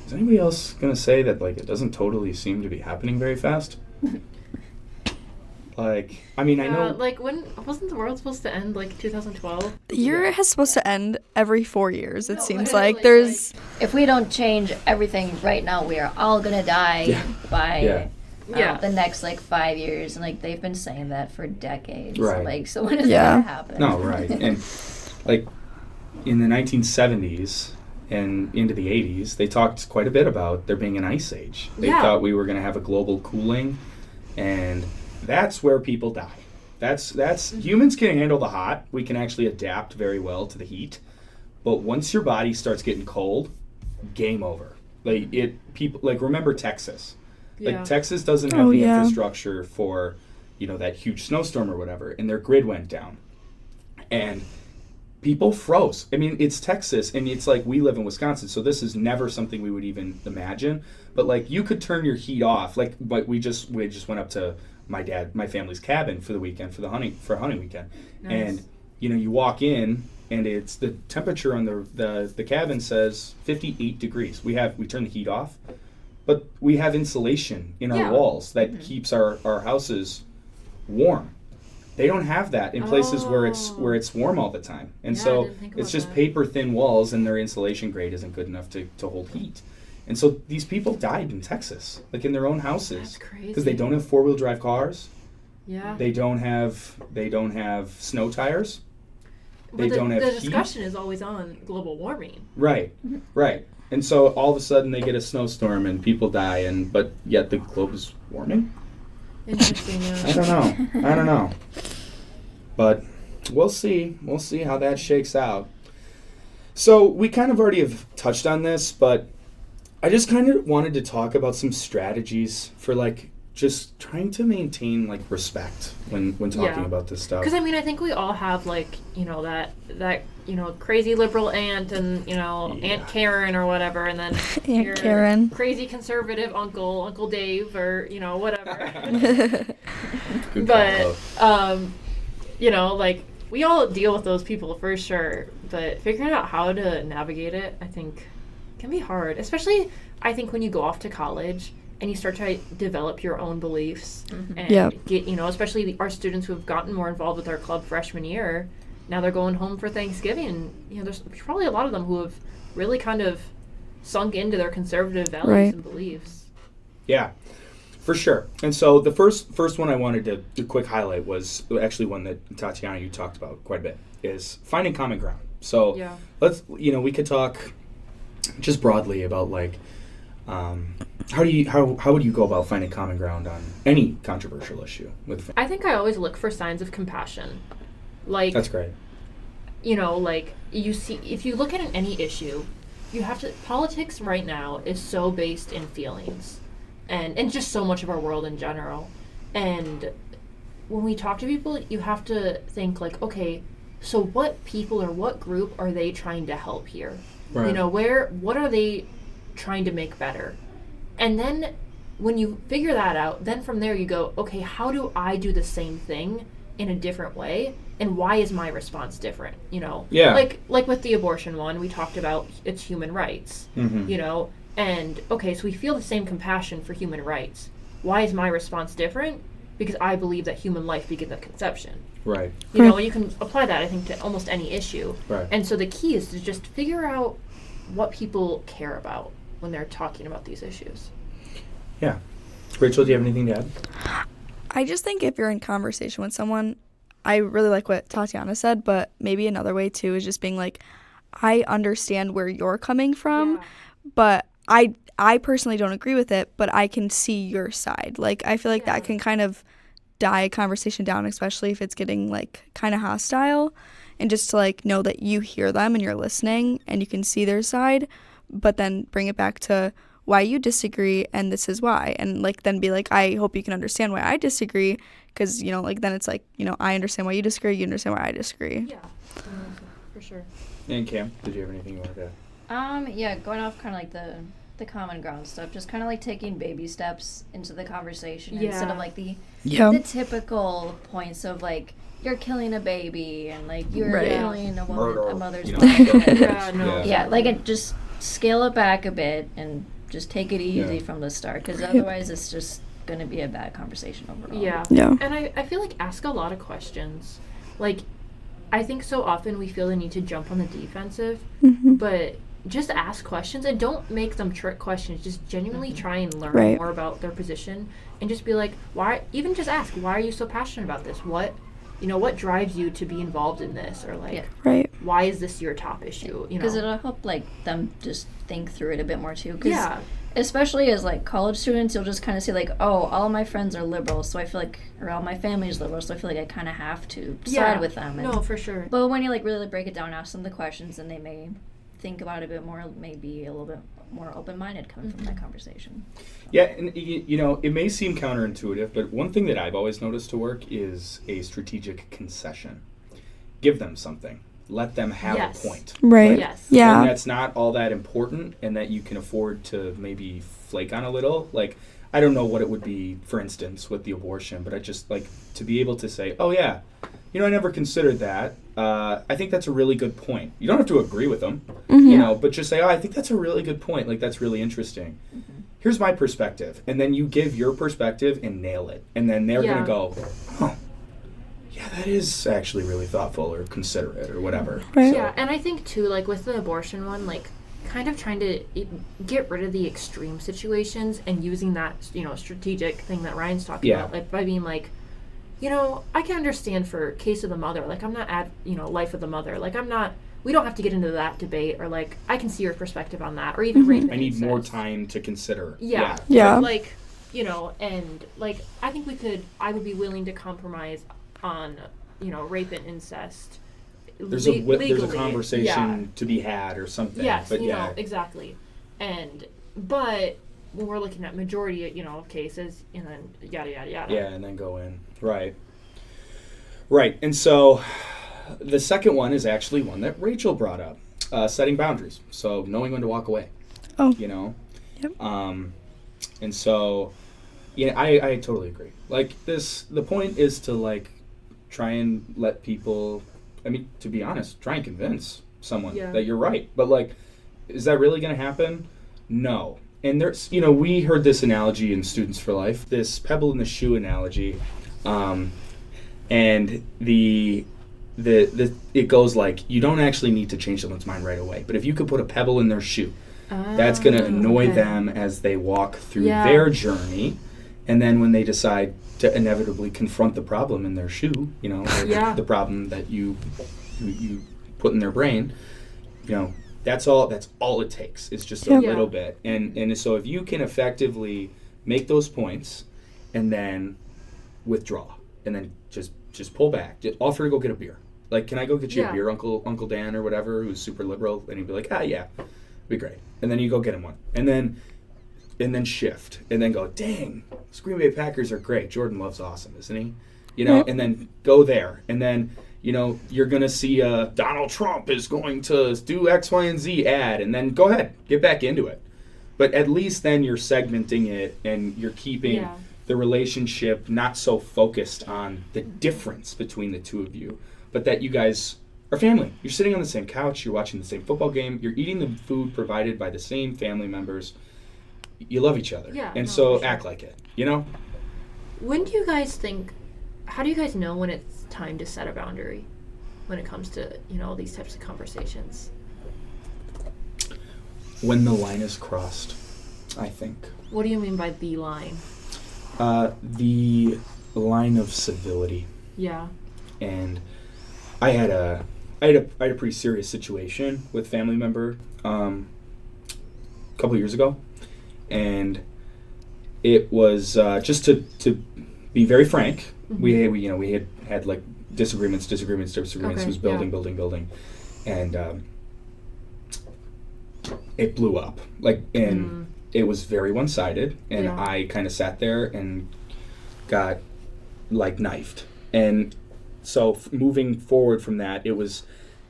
Is anybody else going to say that, like, it doesn't totally seem to be happening very fast? Like, I mean, I know... Like, when... Wasn't the world supposed to end, like, 2012? The year is supposed to end every 4 years, it seems like. There's... If we don't change everything right now, we are all going to die by the next, like, 5 years. And, like, they've been saying that for decades. Right. So when is that going to happen? No, right. And, like, in the 1970s... and into the 80s, they talked quite a bit about there being an ice age. They thought we were going to have a global cooling, and that's where people die. That's humans can handle the hot. We can actually adapt very well to the heat. But once your body starts getting cold, game over. Remember Texas. Like, Texas doesn't have the infrastructure for, that huge snowstorm or whatever, and their grid went down. And people froze. I mean, it's Texas, and it's like we live in Wisconsin, so this is never something we would even imagine. But, like, you could turn your heat off. Like, but we just went up to my family's cabin for the weekend for hunting weekend, and you walk in, and it's the temperature on the cabin says 58 degrees. We turn the heat off, but we have insulation in our walls that keeps our houses warm. They don't have that in places where it's warm all the time. And so it's just paper thin walls, and their insulation grade isn't good enough to hold heat. And so these people died in Texas, like in their own houses. That's crazy. Because they don't have 4-wheel drive cars. Yeah. They don't have snow tires. They don't have the heat. discussion is always on global warming. Right. And so all of a sudden they get a snowstorm and people die, but yet the globe is warming. Interesting. I don't know. But we'll see. We'll see how that shakes out. So we kind of already have touched on this, but I just kind of wanted to talk about some strategies for, like, just trying to maintain, like, respect when talking about this stuff. Because, I mean, I think we all have, like, that crazy liberal aunt and, Aunt Karen or whatever, and then Aunt Karen. Crazy conservative Uncle Dave, or, whatever. Good but, like, we all deal with those people for sure, but figuring out how to navigate it, I think, can be hard. Especially, I think, when you go off to college and you start to develop your own beliefs and get, especially our students who have gotten more involved with our club freshman year, now they're going home for Thanksgiving. There's probably a lot of them who have really kind of sunk into their conservative values and beliefs. Yeah, for sure. And so the first one I wanted to do quick highlight was actually one that Tatiana, you talked about quite a bit, is finding common ground. So let's, we could talk just broadly about, like, how would you go about finding common ground on any controversial issue with? I think I always look for signs of compassion. Like, that's great. Like, you see, if you look at any issue, you have to. Politics right now is so based in feelings, and just so much of our world in general. And when we talk to people, you have to think, like, okay, so what people or what group are they trying to help here? Right. What are they trying to make better? And then when you figure that out, then from there you go, okay, how do I do the same thing in a different way? And why is my response different? You know, like with the abortion one, we talked about it's human rights, you know, and okay, so we feel the same compassion for human rights. Why is my response different? Because I believe that human life begins at conception. Right. You know, and you can apply that, I think, to almost any issue. Right. And so the key is to just figure out what people care about when they're talking about these issues. Yeah. Rachel, do you have anything to add? I just think if you're in conversation with someone, I really like what Tatiana said, but maybe another way too is just being like, I understand where you're coming from, but I personally don't agree with it, but I can see your side. Like, I feel like that can kind of die a conversation down, especially if it's getting like kind of hostile, and just to like know that you hear them and you're listening and you can see their side, but then bring it back to why you disagree and this is why, and like then be like, I hope you can understand why I disagree, because you know, like then it's like, you know, I understand why you disagree, you understand why I disagree. Yeah, for sure. And Cam, did you have anything you wanted to add? Yeah, going off kind of like the common ground stuff, just kind of like taking baby steps into the conversation instead of like the typical points of like, you're killing a baby and like you're killing a woman, a mother's body. Like it just scale it back a bit and just take it easy from the start, because otherwise it's just going to be a bad conversation overall. Yeah. And I feel like ask a lot of questions. Like, I think so often we feel the need to jump on the defensive, but just ask questions and don't make them trick questions. Just genuinely try and learn more about their position, and just be like, why, even just ask, why are you so passionate about this? What drives you to be involved in this? Or like, why is this your top issue? You know, because it'll help like them just think through it a bit more too. Cause especially as like college students, you'll just kind of say like, oh, all of my friends are liberal, so I feel like, or all my family is liberal, so I feel like I kind of have to side with them. And, no, for sure. But when you like really break it down, ask them the questions, and they may think about it a bit more, maybe a little bit more open-minded coming from that conversation. So. Yeah, and you know, it may seem counterintuitive, but one thing that I've always noticed to work is a strategic concession. Give them something. Let them have a point. Right. Yes. Yeah. And that's not all that important, and that you can afford to maybe flake on a little. Like, I don't know what it would be, for instance, with the abortion, but I just like to be able to say, oh yeah, you know, I never considered that. I think that's a really good point. You don't have to agree with them, you know, but just say, oh, I think that's a really good point. Like, that's really interesting. Here's my perspective. And then you give your perspective and nail it. And then they're going to go, oh, yeah, that is actually really thoughtful or considerate or whatever. Right. So, Yeah, and I think, too, like, with the abortion one, like, kind of trying to get rid of the extreme situations and using that, you know, strategic thing that Ryan's talking about, like, by being like, you know, I can understand for case of the mother, like, I'm not life of the mother, like, we don't have to get into that debate, or like, I can see your perspective on that, or even rape and I need incest. more time to consider. Yeah. Like, you know, and like, I think I would be willing to compromise on, you know, rape and incest. There's a Yeah. conversation to be had or something. Yes, but you know, exactly. But when we're looking at majority, you know, of cases, and then yada, yada, yada. Yeah, and then go in. Right. And so the second one is actually one that Rachel brought up, setting boundaries. So knowing when to walk away. Oh. You know? Yep. And so, yeah, I totally agree. Like, the point is to, like, try and let people, I mean, to be honest, try and convince someone that you're right. But, like, is that really going to happen? No. And there's, you know, we heard this analogy in Students for Life, this pebble in the shoe analogy, and it goes like, you don't actually need to change someone's mind right away, but if you could put a pebble in their shoe, that's going to annoy them as they walk through their journey, and then when they decide to inevitably confront the problem in their shoe, you know, or the problem that you put in their brain, you know, that's all it takes. It's just a little bit. And so if you can effectively make those points and then withdraw and then just pull back, just offer to go get a beer. Like, can I go get you a beer, Uncle Dan or whatever, who's super liberal? And he'd be like, yeah, it'd be great. And then you go get him one. And then shift. And then go, dang, those Green Bay Packers are great. Jordan Love's awesome, isn't he? You know, and then go there. And then, you know, you're going to see Donald Trump is going to do X, Y, and Z ad. And then go ahead, get back into it. But at least then you're segmenting it and you're keeping the relationship not so focused on the difference between the two of you, but that you guys are family. You're sitting on the same couch, you're watching the same football game, you're eating the food provided by the same family members. You love each other. Yeah, and so act like it, you know? When do you guys think, how do you guys know when it's time to set a boundary when it comes to, these types of conversations? When the line is crossed, I think. What do you mean by the line? The line of civility. Yeah. And I had a pretty serious situation with a family member a couple years ago, and it was just to be very frank. Mm-hmm. We had like disagreements. Okay, it was building, and it blew up. It was very one-sided, and I kind of sat there and got knifed. And so moving forward from that, it was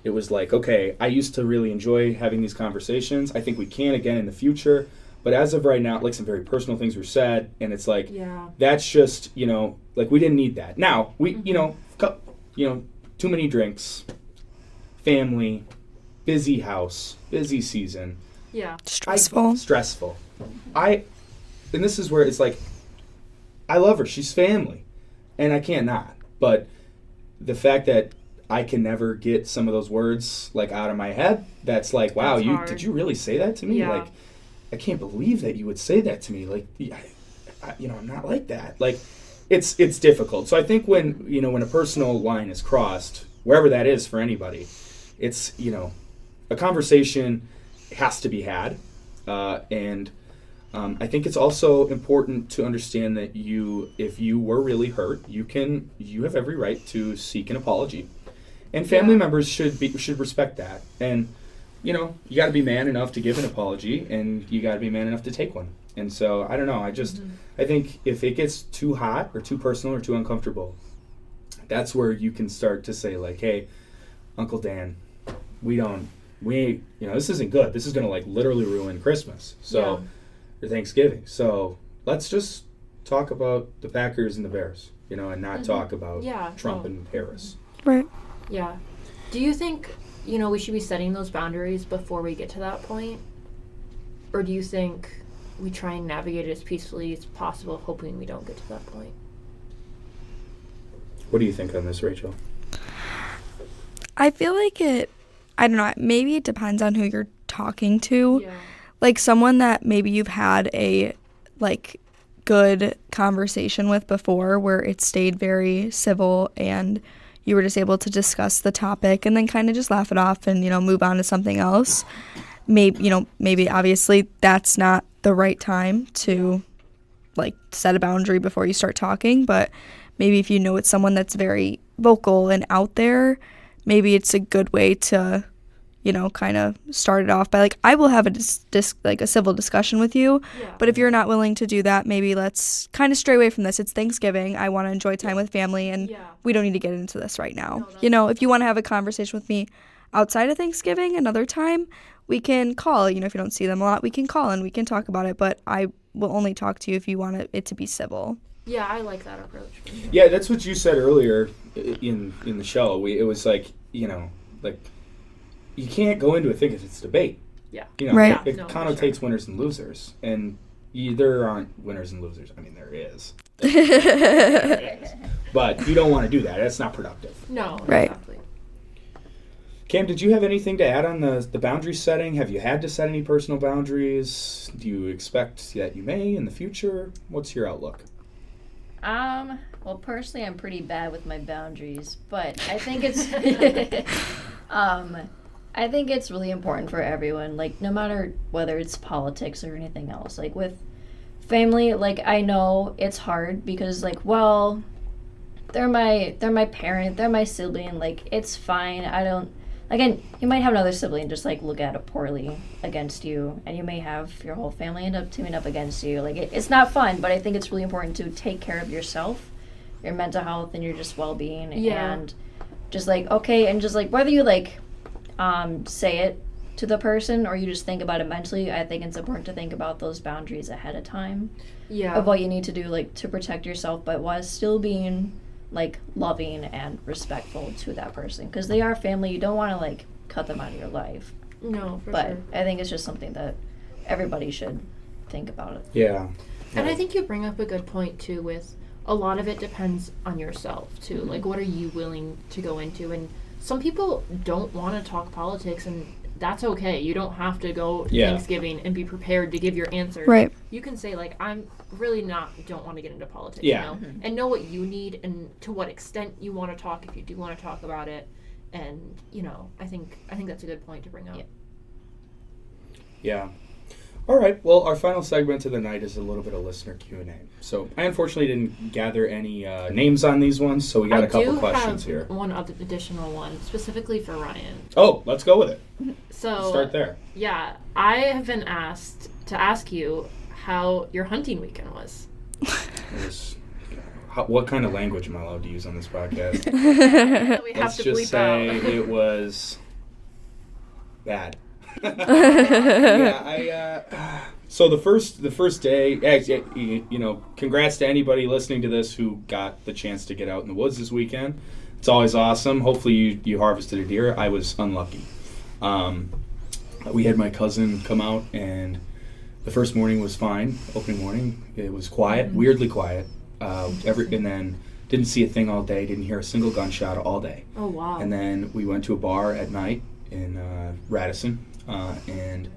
like, okay, I used to really enjoy having these conversations. I think we can again in the future. But as of right now, some very personal things were said, and it's like, that's just, we didn't need that. Now, we, too many drinks, family, busy house, busy season. Yeah. Stressful. And this is where it's like, I love her. She's family, and I can't not. But the fact that I can never get some of those words out of my head, that's like, wow, did you really say that to me? Yeah. I can't believe that you would say that to me. I'm not like that. It's difficult. So I think when a personal line is crossed, wherever that is for anybody, it's, a conversation has to be had. And I think it's also important to understand that if you were really hurt, you have every right to seek an apology. And family members should respect that. And you got to be man enough to give an apology, and you got to be man enough to take one. And so, I don't know, I think if it gets too hot or too personal or too uncomfortable, that's where you can start to say, hey, Uncle Dan, this isn't good. This is going to literally ruin Christmas. So, or Thanksgiving. So, let's just talk about the Packers and the Bears, and not talk about Trump and Harris. Right. Yeah. Do you think we should be setting those boundaries before we get to that point? Or do you think we try and navigate it as peacefully as possible, hoping we don't get to that point? What do you think on this, Rachel? I feel like I don't know, maybe it depends on who you're talking to. Yeah. Someone that maybe you've had a, good conversation with before where it stayed very civil and you were just able to discuss the topic and then kind of just laugh it off and, move on to something else. Maybe obviously that's not the right time to set a boundary before you start talking, but maybe if it's someone that's very vocal and out there, maybe it's a good way to, kind of start it off by I will have a civil discussion with you, but if you're not willing to do that, maybe let's kind of stray away from this. It's Thanksgiving. I want to enjoy time with family, and we don't need to get into this right now. If you want to have a conversation with me outside of Thanksgiving another time, we can call. If you don't see them a lot, we can call and we can talk about it, but I will only talk to you if you want it to be civil. Yeah, I like that approach. Yeah, that's what you said earlier in the show. It was you can't go into it thinking it's a debate. Yeah. Right. It connotates winners and losers. And there aren't winners and losers. I mean, there is. But you don't want to do that. That's not productive. No, right. Exactly. Cam, did you have anything to add on the boundary setting? Have you had to set any personal boundaries? Do you expect that you may in the future? What's your outlook? Well, personally, I'm pretty bad with my boundaries, but I think it's I think it's really important for everyone, no matter whether it's politics or anything else. With family, I know it's hard because, they're my parent, they're my sibling, it's fine. Again, you might have another sibling just, look at it poorly against you, and you may have your whole family end up teaming up against you. It's not fun, but I think it's really important to take care of yourself, your mental health, and your just well-being, and just, okay, and just, whether you, say it to the person or you just think about it mentally, I think it's important to think about those boundaries ahead of time. Yeah. Of what you need to do, like, to protect yourself, but while still being, like, loving and respectful to that person. Because they are family. You don't want to, like, cut them out of your life. No, for but sure. I think it's just something that everybody should think about it. Yeah. And I think you bring up a good point, too, with a lot of it depends on yourself, too. Mm-hmm. Like, what are you willing to go into? And some people don't want to talk politics, and that's okay. You don't have to go to Thanksgiving and be prepared to give your answers. Right. You can say, like, I'm really don't want to get into politics, Yeah. you know? And know what you need and to what extent you want to talk if you do want to talk about it. And, you know, I think that's a good point to bring up. Yeah. All right. Well, our final segment of the night is a little bit of listener Q&A. So I unfortunately didn't gather any names on these ones, so we got a couple questions here. I do have one other additional one, specifically for Ryan. Oh, let's go with it. So Start there. Yeah, I have been asked to ask you how your hunting weekend was. What kind of language am I allowed to use on this podcast? We have Let's to just bleep say out. it was bad. So the first day, you know, congrats to anybody listening to this who got the chance to get out in the woods this weekend. It's always awesome. Hopefully you harvested a deer. I was unlucky. We had my cousin come out, and the first morning was fine. Opening morning, it was quiet, weirdly quiet. And then didn't see a thing all day. Didn't hear a single gunshot all day. Oh wow! And then we went to a bar at night in Radisson and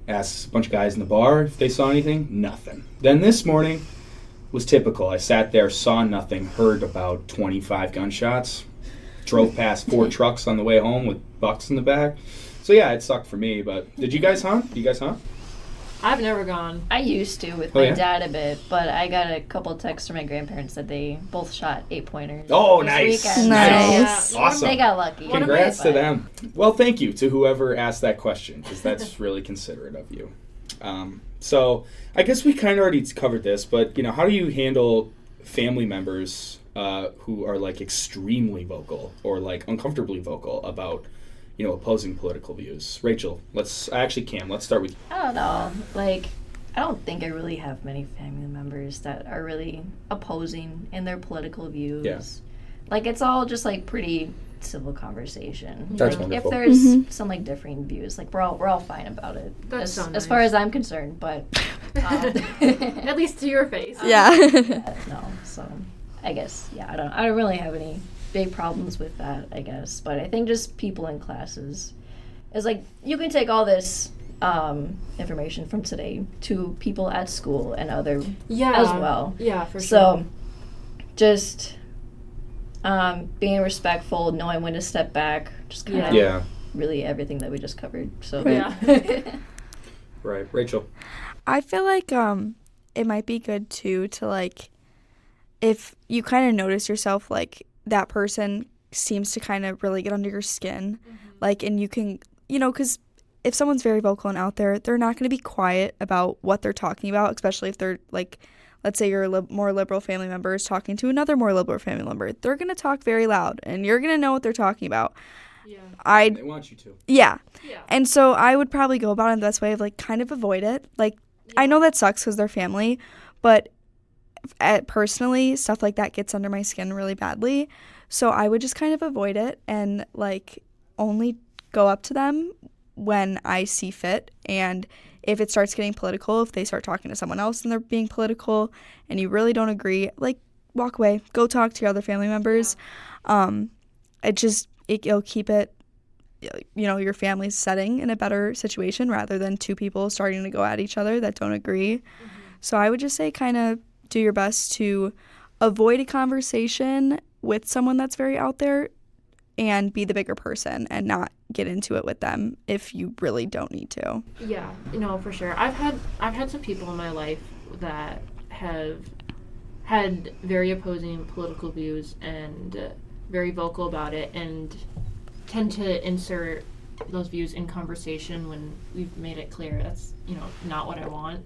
asked a bunch of guys in the bar if they saw anything. Nothing. Then this morning was typical. I sat there, saw nothing, heard about 25 gunshots, drove past 4 trucks on the way home with bucks in the back. So yeah, it sucked for me. But did you guys hunt? Do you guys hunt? I've never gone. I used to with my dad a bit, but I got a couple texts from my grandparents that they both shot 8-pointers. Oh, this nice. weekend. Nice. Yeah. Awesome. They got lucky. Congrats to them. Well, thank you to whoever asked that question, because that's really considerate of you. So I guess we kind of already covered this, but, you know, how do you handle family members who are, like, extremely vocal or, like, uncomfortably vocal about, you know, opposing political views? Rachel, let's start with you. I don't know. Like, I don't think I really have many family members that are really opposing in their political views. Yeah. Like, it's all just, like, pretty civil conversation. That's like, wonderful. if there's some, like, differing views, like, we're all fine about it. That's so nice. As far as I'm concerned, but... At least to your face. Yeah. No, so I guess, I don't really have any big problems with that, I guess. But I think just people in classes is like, you can take all this information from today to people at school and other as well. Yeah, for sure. So just being respectful, knowing when to step back, just kind of really everything that we just covered. So Right. Rachel. I feel like it might be good too to, like, if you kind of notice yourself, like, that person seems to kind of really get under your skin, like, and you can, you know, because if someone's very vocal and out there, they're not going to be quiet about what they're talking about, especially if they're, like, let's say your more liberal family member is talking to another more liberal family member. They're going to talk very loud, and you're going to know what they're talking about. Yeah. They want you to. Yeah. Yeah. And so I would probably go about it in the best way of, like, kind of avoid it. Like, I know that sucks because they're family, but personally, stuff like that gets under my skin really badly. So I would just kind of avoid it and, like, only go up to them when I see fit. And if it starts getting political, if they start talking to someone else and they're being political and you really don't agree, like, walk away. Go talk to your other family members. It'll keep it, you know, your family's setting in a better situation rather than 2 people starting to go at each other that don't agree. So I would just say kind of do your best to avoid a conversation with someone that's very out there and be the bigger person and not get into it with them if you really don't need to. Yeah, no, for sure. I've had some people in my life that have had very opposing political views and very vocal about it, and tend to insert those views in conversation when we've made it clear that's, you know, not what I want.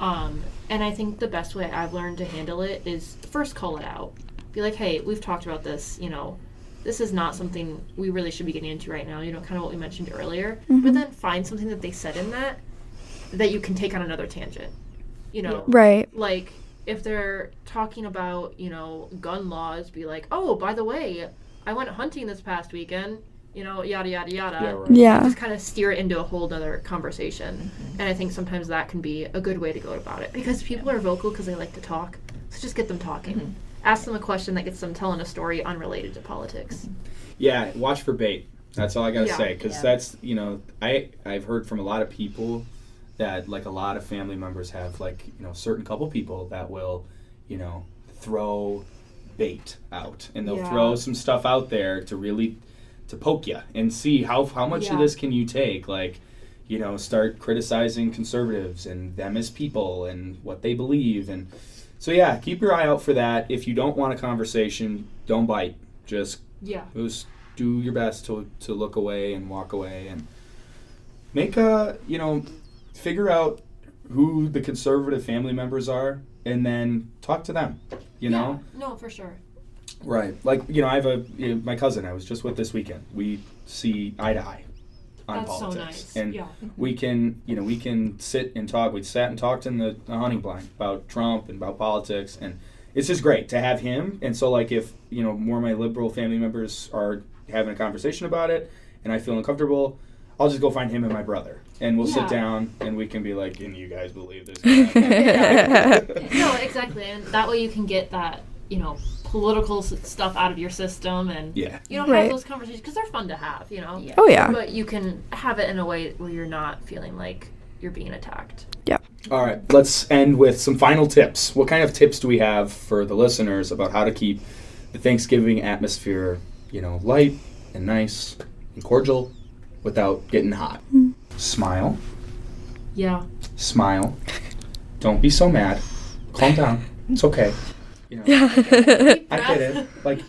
And I think the best way I've learned to handle it is first call it out. Be like, hey, we've talked about this, you know, this is not something we really should be getting into right now, kind of what we mentioned earlier, Mm-hmm. but then find something that they said in that you can take on another tangent, Right. like if they're talking about, gun laws, be like, oh, by the way, I went hunting this past weekend, yada, yada, yada. Yeah, right. Yeah. Just kind of steer it into a whole other conversation. And I think sometimes that can be a good way to go about it, because people are vocal because they like to talk. So just get them talking. Ask them a question that gets them telling a story unrelated to politics. Yeah, watch for bait. That's all I gotta Yeah. say, because that's I've heard from a lot of people that like a lot of family members have like certain couple people that will throw bait out, and they'll Yeah. throw some stuff out there to poke you and see how much of Yeah. this can you take, like start criticizing conservatives and them as people and what they believe. And so yeah, keep your eye out for that. If you don't want a conversation, don't bite. Just do your best to look away and walk away, and make figure out who the conservative family members are, and then talk to them. No, for sure. Right. Like, I have my cousin I was just with this weekend. We see eye to eye on That's politics. so nice. And Yeah. we can sit and talk. We sat and talked in the hunting blind about Trump and about politics, and it's just great to have him. And so like if, more of my liberal family members are having a conversation about it and I feel uncomfortable, I'll just go find him and my brother, and we'll sit down and we can be like, can you guys believe this guy? No, exactly. And that way you can get that, political stuff out of your system, and have Right. those conversations, because they're fun to have, Yeah. Oh, yeah. But you can have it in a way where you're not feeling like you're being attacked. All right, let's end with some final tips. What kind of tips do we have for the listeners about how to keep the Thanksgiving atmosphere, light and nice and cordial without getting hot? Smile. Yeah. Smile. Don't be so mad. Calm down. It's okay. I get it. Like,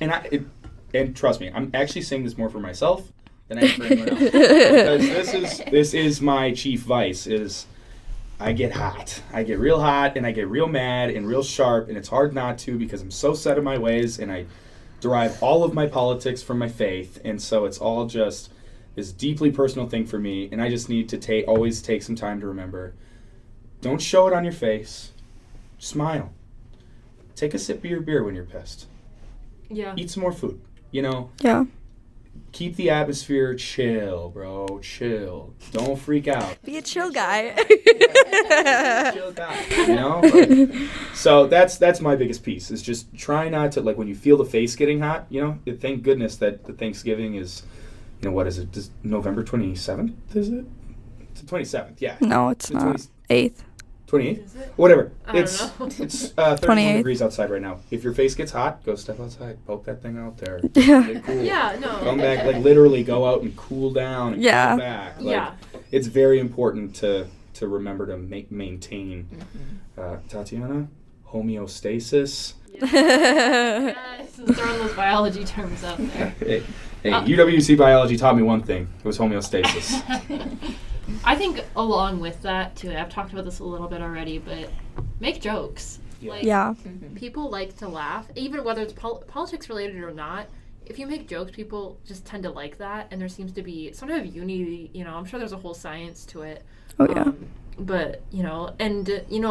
and trust me, I'm actually saying this more for myself than I am for anyone else. Because this is my chief vice, is I get hot. I get real hot, and I get real mad and real sharp, and it's hard not to, because I'm so set in my ways, and I derive all of my politics from my faith, and so it's all just this deeply personal thing for me, and I just need to always take some time to remember, don't show it on your face. Smile. Take a sip of your beer when you're pissed. Yeah. Eat some more food. Yeah. Keep the atmosphere chill, bro. Chill. Don't freak out. Be a chill guy. Chill guy, like, so that's my biggest piece, is just try not to, like, when you feel the face getting hot, thank goodness that the Thanksgiving is, what is it, just November 27th, is it? It's the 27th, yeah. No, it's not. 8th. 28th? Is it? Whatever. I don't It's know. it's 31 28. degrees outside right now. If your face gets hot, go step outside. Poke that thing out there. Yeah. Get cool. Yeah, no. Come back, like literally go out and cool down and Yeah. come back. Like, Yeah. It's very important to remember to maintain, Tatiana, homeostasis. Yes, throwing those biology terms out there. Hey, UWC biology taught me one thing. It was homeostasis. I think along with that, too, I've talked about this a little bit already, but make jokes. Yeah. Like, Yeah. people like to laugh, even whether it's politics related or not. If you make jokes, people just tend to like that, and there seems to be some kind of unity. I'm sure there's a whole science to it. Oh, yeah. But,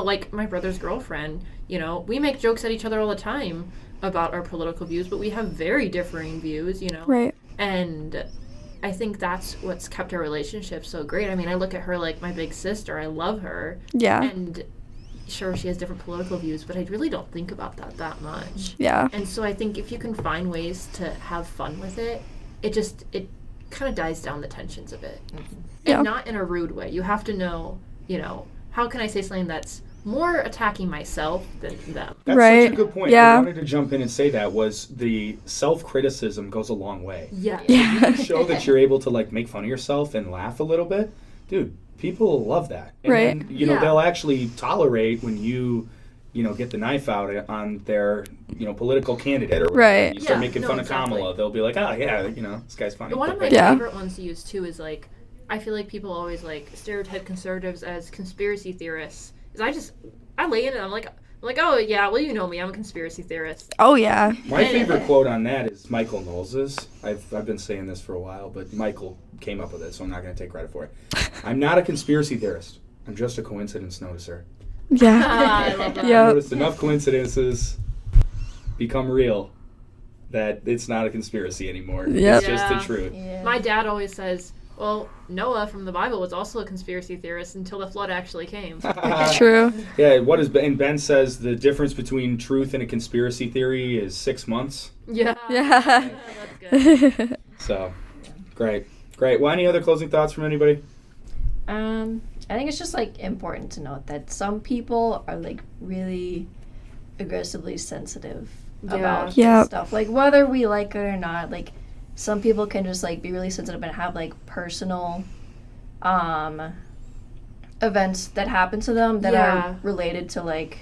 like my brother's girlfriend, we make jokes at each other all the time about our political views, but we have very differing views, Right. And I think that's what's kept our relationship so great. I mean, I look at her like my big sister. I love her. Yeah. And sure, she has different political views, but I really don't think about that much. Yeah. And so I think if you can find ways to have fun with it, it kind of dies down the tensions a bit. Yeah. And not in a rude way. You have to know, how can I say something that's more attacking myself than them? That's Right. such a good point. Yeah. I wanted to jump in and say that was the self-criticism goes a long way. Yeah. Yeah. Show that you're able to like make fun of yourself and laugh a little bit, dude. People love that, and Right. then, Yeah. they'll actually tolerate when you get the knife out on their political candidate or whatever. Right. You start Yeah, making no, fun exactly. of Kamala, they'll be like, oh yeah, this guy's funny. One of my Yeah. favorite ones to use too is like, I feel like people always like stereotype conservatives as conspiracy theorists. Is I lay in it, I'm like, I'm like, oh, yeah, well, you know me. I'm a conspiracy theorist. Oh, yeah. My favorite quote on that is Michael Knowles's. I've been saying this for a while, but Michael came up with it, so I'm not going to take credit for it. I'm not a conspiracy theorist. I'm just a coincidence noticer. Yeah. I love that. I Yep. noticed enough coincidences become real that it's not a conspiracy anymore. Yep. It's just the Yeah. truth. Yeah. My dad always says, well, Noah from the Bible was also a conspiracy theorist until the flood actually came. True. Yeah, what is Ben? Ben says the difference between truth and a conspiracy theory is 6 months. Yeah. Yeah. That's good. So, great. Well, any other closing thoughts from anybody? I think it's just like important to note that some people are like really aggressively sensitive about Yep. stuff. Like whether we like it or not, like some people can just like be really sensitive and have like personal events that happen to them that Yeah. are related to like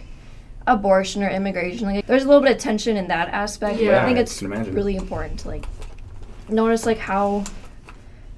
abortion or immigration. Like there's a little bit of tension in that aspect. But Yeah. I think I it's can imagine. really important to like notice like how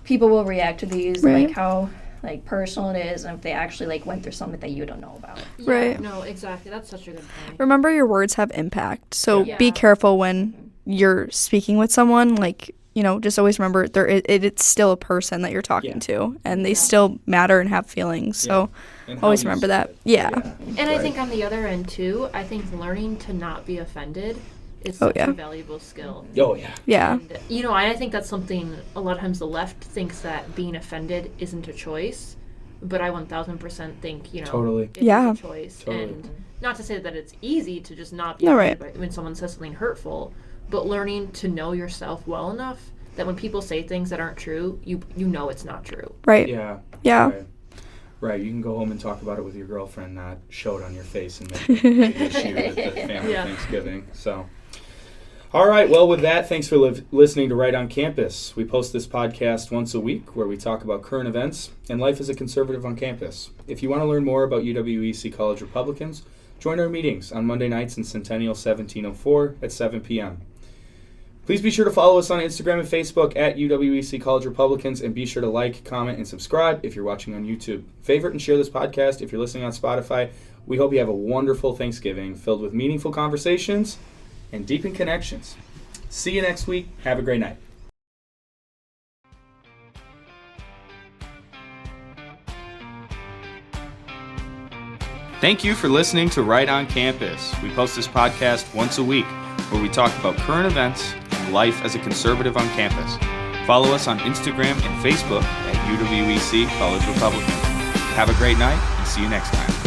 people will react to these, Right. like how like personal it is, and if they actually like went through something that you don't know about. Yeah, Right. No, exactly. That's such a good point. Remember, your words have impact. So Yeah. be careful when you're speaking with someone. Like, just always remember it's still a person that you're talking Yeah. to, and they Yeah. still matter and have feelings. So And how always you remember said that. it. Yeah. And I Right. think on the other end, too, I think learning to not be offended is Oh, such yeah. a valuable skill. Oh, yeah. Yeah. And, I think that's something a lot of times the left thinks that being offended isn't a choice, but I 1000% think, Totally. it is Yeah. a choice. Totally. And not to say that it's easy to just not be No, offended right. when someone says something hurtful, but learning to know yourself well enough that when people say things that aren't true, you know it's not true. Right. Yeah. Yeah. Right. You can go home and talk about it with your girlfriend, not show it on your face and make it an issue at the family Yeah. Thanksgiving. So, all right. Well, with that, thanks for listening to Right on Campus. We post this podcast once a week where we talk about current events and life as a conservative on campus. If you want to learn more about UWEC College Republicans, join our meetings on Monday nights in Centennial 1704 at 7 p.m. Please be sure to follow us on Instagram and Facebook at UWEC College Republicans, and be sure to like, comment, and subscribe if you're watching on YouTube. Favorite and share this podcast if you're listening on Spotify. We hope you have a wonderful Thanksgiving filled with meaningful conversations and deepened connections. See you next week. Have a great night. Thank you for listening to Right on Campus. We post this podcast once a week where we talk about current events and life as a conservative on campus. Follow us on Instagram and Facebook at UWEC College Republican. Have a great night and see you next time.